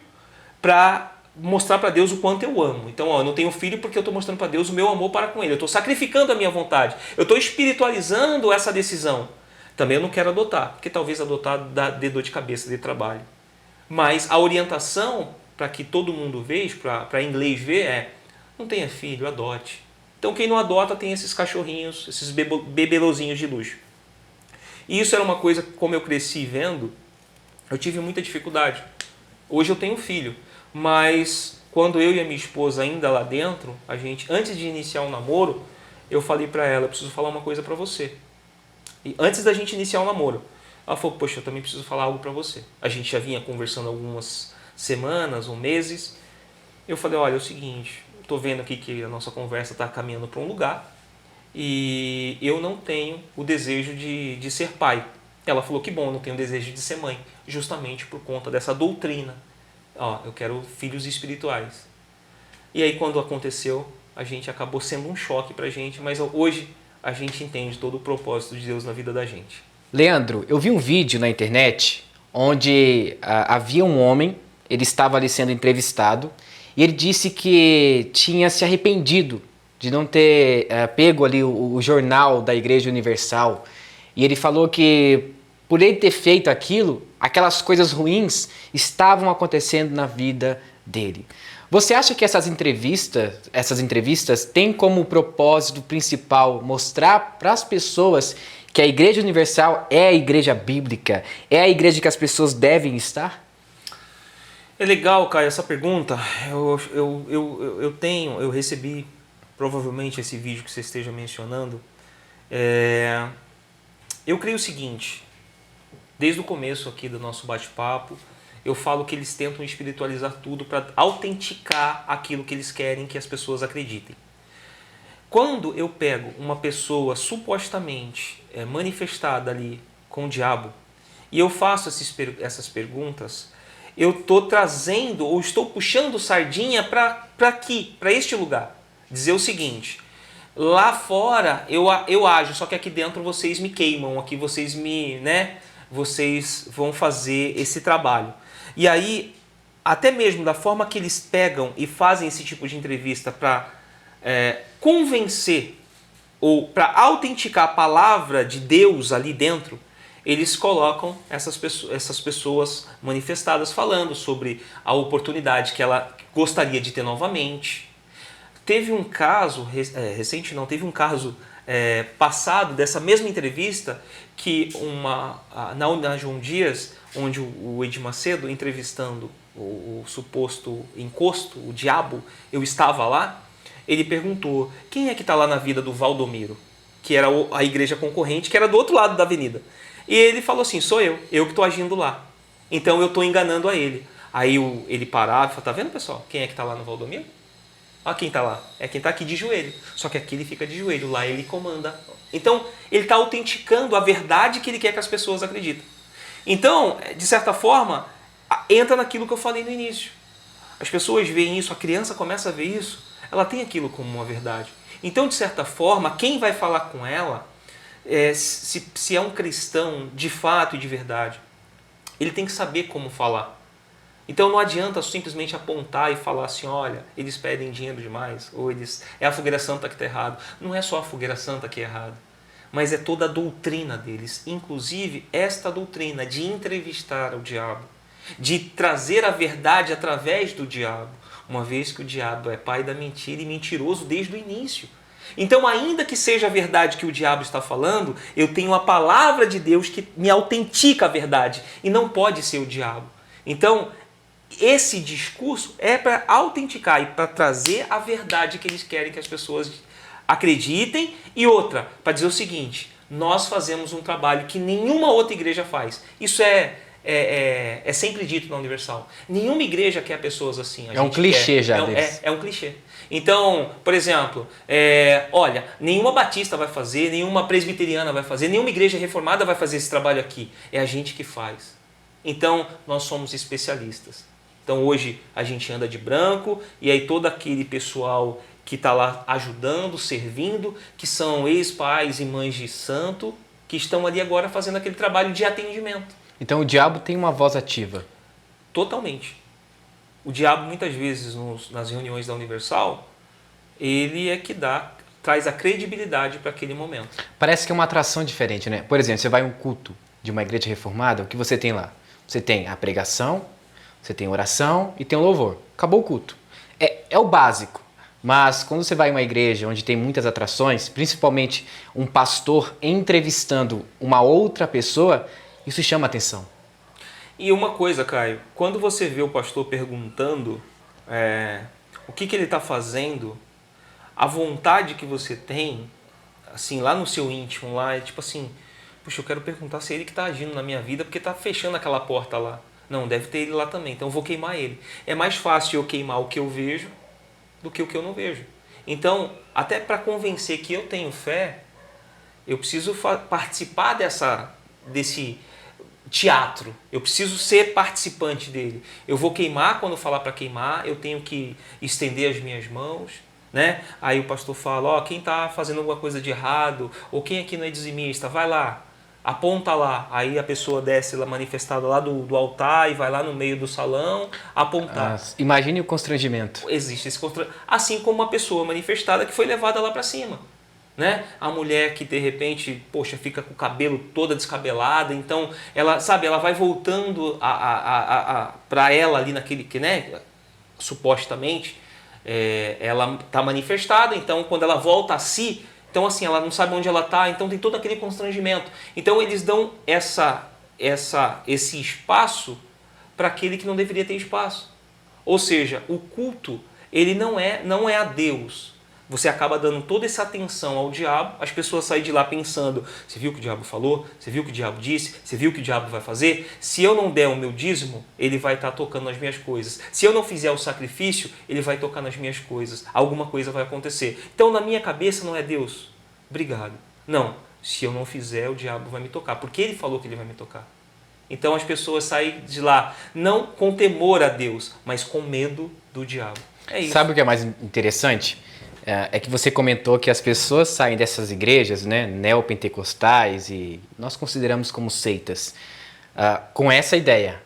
para mostrar para Deus o quanto eu amo. Então, ó, eu não tenho filho porque eu estou mostrando para Deus o meu amor para com Ele. Eu estou sacrificando a minha vontade. Eu estou espiritualizando essa decisão. Também eu não quero adotar, porque talvez adotar dê dor de cabeça, dê trabalho. Mas a orientação, para que todo mundo veja, para inglês ver, é: não tenha filho, adote. Então quem não adota tem esses cachorrinhos, esses bebelozinhos de luxo. E isso era uma coisa, como eu cresci vendo, eu tive muita dificuldade. Hoje eu tenho um filho, mas quando eu e a minha esposa ainda lá dentro, antes de iniciar o namoro, eu falei para ela: eu preciso falar uma coisa para você. E antes da gente iniciar o namoro, ela falou: poxa, eu também preciso falar algo para você. A gente já vinha conversando algumas semanas ou meses. Eu falei: olha, é o seguinte, estou vendo aqui que a nossa conversa está caminhando para um lugar e eu não tenho o desejo de ser pai. Ela falou: que bom, eu não tenho o desejo de ser mãe, justamente por conta dessa doutrina. Ó, eu quero filhos espirituais. E aí quando aconteceu, a gente acabou sendo um choque para a gente, mas hoje a gente entende todo o propósito de Deus na vida da gente. Leandro, eu vi um vídeo na internet onde havia um homem, ele estava ali sendo entrevistado, e ele disse que tinha se arrependido de não ter pego ali o jornal da Igreja Universal. E ele falou que por ele ter feito aquilo, aquelas coisas ruins estavam acontecendo na vida dele. Você acha que essas entrevistas têm como propósito principal mostrar para as pessoas que a Igreja Universal é a igreja bíblica, é a igreja que as pessoas devem estar? É legal, Caio, essa pergunta. Eu recebi provavelmente esse vídeo que você esteja mencionando. Eu creio o seguinte: desde o começo aqui do nosso bate-papo, eu falo que eles tentam espiritualizar tudo para autenticar aquilo que eles querem que as pessoas acreditem. Quando eu pego uma pessoa supostamente manifestada ali com o diabo e eu faço essas perguntas, eu estou trazendo ou estou puxando sardinha para aqui, para este lugar. Dizer o seguinte: lá fora eu ajo, só que aqui dentro vocês me queimam, aqui vocês vocês vão fazer esse trabalho. E aí, até mesmo da forma que eles pegam e fazem esse tipo de entrevista para convencer ou para autenticar a palavra de Deus ali dentro, eles colocam essas pessoas manifestadas falando sobre a oportunidade que ela gostaria de ter novamente. Teve um caso, teve um caso passado dessa mesma entrevista que na João Dias, onde o Edir Macedo, entrevistando o suposto encosto, o diabo, eu estava lá, ele perguntou: quem é que está lá na vida do Valdomiro? Que era a igreja concorrente, que era do outro lado da avenida. E ele falou assim: sou eu que estou agindo lá. Então eu estou enganando a ele. Aí ele parava e falava: tá vendo, pessoal? Quem é que está lá no Valdomiro? Olha quem está lá. É quem está aqui de joelho. Só que aqui ele fica de joelho, lá ele comanda. Então ele está autenticando a verdade que ele quer que as pessoas acreditem. Então, de certa forma, entra naquilo que eu falei no início. As pessoas veem isso, a criança começa a ver isso, ela tem aquilo como uma verdade. Então, de certa forma, quem vai falar com ela, se é um cristão de fato e de verdade, ele tem que saber como falar. Então não adianta simplesmente apontar e falar assim, olha, eles pedem dinheiro demais, ou é a fogueira santa que está errado. Não é só a fogueira santa que é errado, mas é toda a doutrina deles. Inclusive esta doutrina de entrevistar o diabo, de trazer a verdade através do diabo, uma vez que o diabo é pai da mentira e mentiroso desde o início. Então, ainda que seja a verdade que o diabo está falando, eu tenho a palavra de Deus que me autentica a verdade, e não pode ser o diabo. Então, esse discurso é para autenticar e para trazer a verdade que eles querem que as pessoas acreditem. E outra, para dizer o seguinte, nós fazemos um trabalho que nenhuma outra igreja faz. Isso é sempre dito na Universal. Nenhuma igreja quer pessoas assim. É um clichê já deles. É um clichê. Então, por exemplo, olha, nenhuma batista vai fazer, nenhuma presbiteriana vai fazer, nenhuma igreja reformada vai fazer esse trabalho aqui. É a gente que faz. Então, nós somos especialistas. Então, hoje a gente anda de branco e aí todo aquele pessoal que está lá ajudando, servindo, que são ex-pais e mães de santo, que estão ali agora fazendo aquele trabalho de atendimento. Então o diabo tem uma voz ativa. Totalmente. O diabo, muitas vezes, nas reuniões da Universal, ele é que traz a credibilidade para aquele momento. Parece que é uma atração diferente, né? Por exemplo, você vai a um culto de uma igreja reformada, o que você tem lá? Você tem a pregação, você tem a oração e tem o louvor. Acabou o culto. É o básico. Mas quando você vai a uma igreja onde tem muitas atrações, principalmente um pastor entrevistando uma outra pessoa, isso chama atenção. E uma coisa, Caio, quando você vê o pastor perguntando o que ele está fazendo, a vontade que você tem, assim, lá no seu íntimo, lá, é tipo assim, puxa, eu quero perguntar se é ele que está agindo na minha vida, porque está fechando aquela porta lá. Não, deve ter ele lá também, então eu vou queimar ele. É mais fácil eu queimar o que eu vejo do que o que eu não vejo. Então, até para convencer que eu tenho fé, eu preciso participar desse teatro. Eu preciso ser participante dele. Eu vou queimar quando falar para queimar, eu tenho que estender as minhas mãos, né? Aí o pastor fala, quem está fazendo alguma coisa de errado, ou quem aqui não é dizimista, vai lá, aponta lá. Aí a pessoa desce lá manifestada lá do altar e vai lá no meio do salão apontar. Imagine o constrangimento. Existe esse constrangimento. Assim como uma pessoa manifestada que foi levada lá para cima. Né? A mulher que de repente, poxa, fica com o cabelo toda descabelada, então ela, sabe, ela vai voltando para ela ali naquele que, né, supostamente, ela está manifestada, então quando ela volta a si, então assim, ela não sabe onde ela está, então tem todo aquele constrangimento. Então eles dão esse espaço para aquele que não deveria ter espaço. Ou seja, o culto, ele não é a Deus. Você acaba dando toda essa atenção ao diabo, as pessoas saem de lá pensando, você viu o que o diabo falou? Você viu o que o diabo disse? Você viu o que o diabo vai fazer? Se eu não der o meu dízimo, ele vai estar tocando nas minhas coisas. Se eu não fizer o sacrifício, ele vai tocar nas minhas coisas. Alguma coisa vai acontecer. Então, na minha cabeça, não é Deus, obrigado. Não, se eu não fizer, o diabo vai me tocar, porque ele falou que ele vai me tocar. Então, as pessoas saem de lá, não com temor a Deus, mas com medo do diabo. É isso. Sabe o que é mais interessante? É que você comentou que as pessoas saem dessas igrejas, né, neopentecostais, e nós consideramos como seitas, com essa ideia.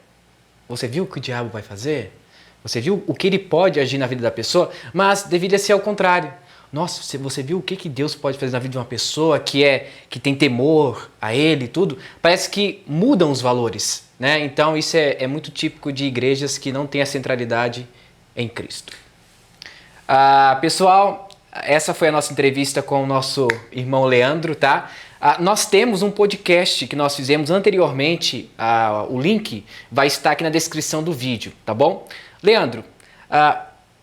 Você viu o que o diabo vai fazer? Você viu o que ele pode agir na vida da pessoa? Mas deveria ser ao contrário. Nossa, você viu o que Deus pode fazer na vida de uma pessoa que tem temor a Ele e tudo? Parece que mudam os valores, né? Então isso é muito típico de igrejas que não têm a centralidade em Cristo. Pessoal, essa foi a nossa entrevista com o nosso irmão Leandro, tá? Nós temos um podcast que nós fizemos anteriormente, o link vai estar aqui na descrição do vídeo, tá bom? Leandro,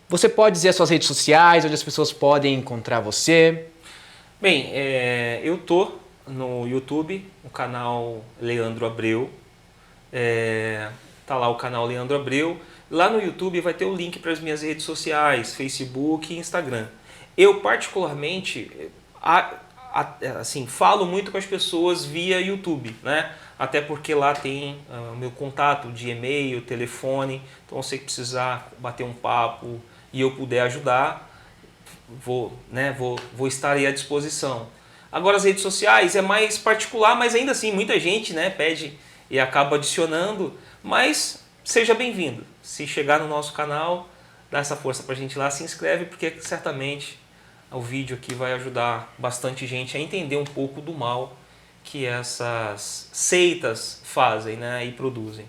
você pode dizer as suas redes sociais, onde as pessoas podem encontrar você? Bem, eu tô no YouTube, o canal Leandro Abreu, tá lá o canal Leandro Abreu. Lá no YouTube vai ter o link para as minhas redes sociais, Facebook e Instagram. Eu particularmente, assim, falo muito com as pessoas via YouTube, né? Até porque lá tem o meu contato de e-mail, telefone. Então, se precisar bater um papo e eu puder ajudar, vou estar aí à disposição. Agora, as redes sociais é mais particular, mas ainda assim, muita gente, né, pede e acaba adicionando. Mas seja bem-vindo. Se chegar no nosso canal, dá essa força pra gente lá, se inscreve, porque certamente o vídeo aqui vai ajudar bastante gente a entender um pouco do mal que essas seitas fazem, né, e produzem.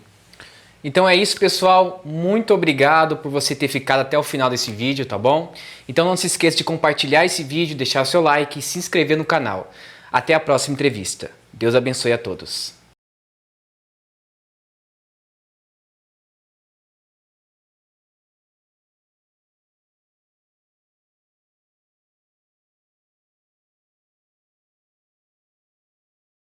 Então é isso, pessoal. Muito obrigado por você ter ficado até o final desse vídeo, tá bom? Então não se esqueça de compartilhar esse vídeo, deixar o seu like e se inscrever no canal. Até a próxima entrevista. Deus abençoe a todos.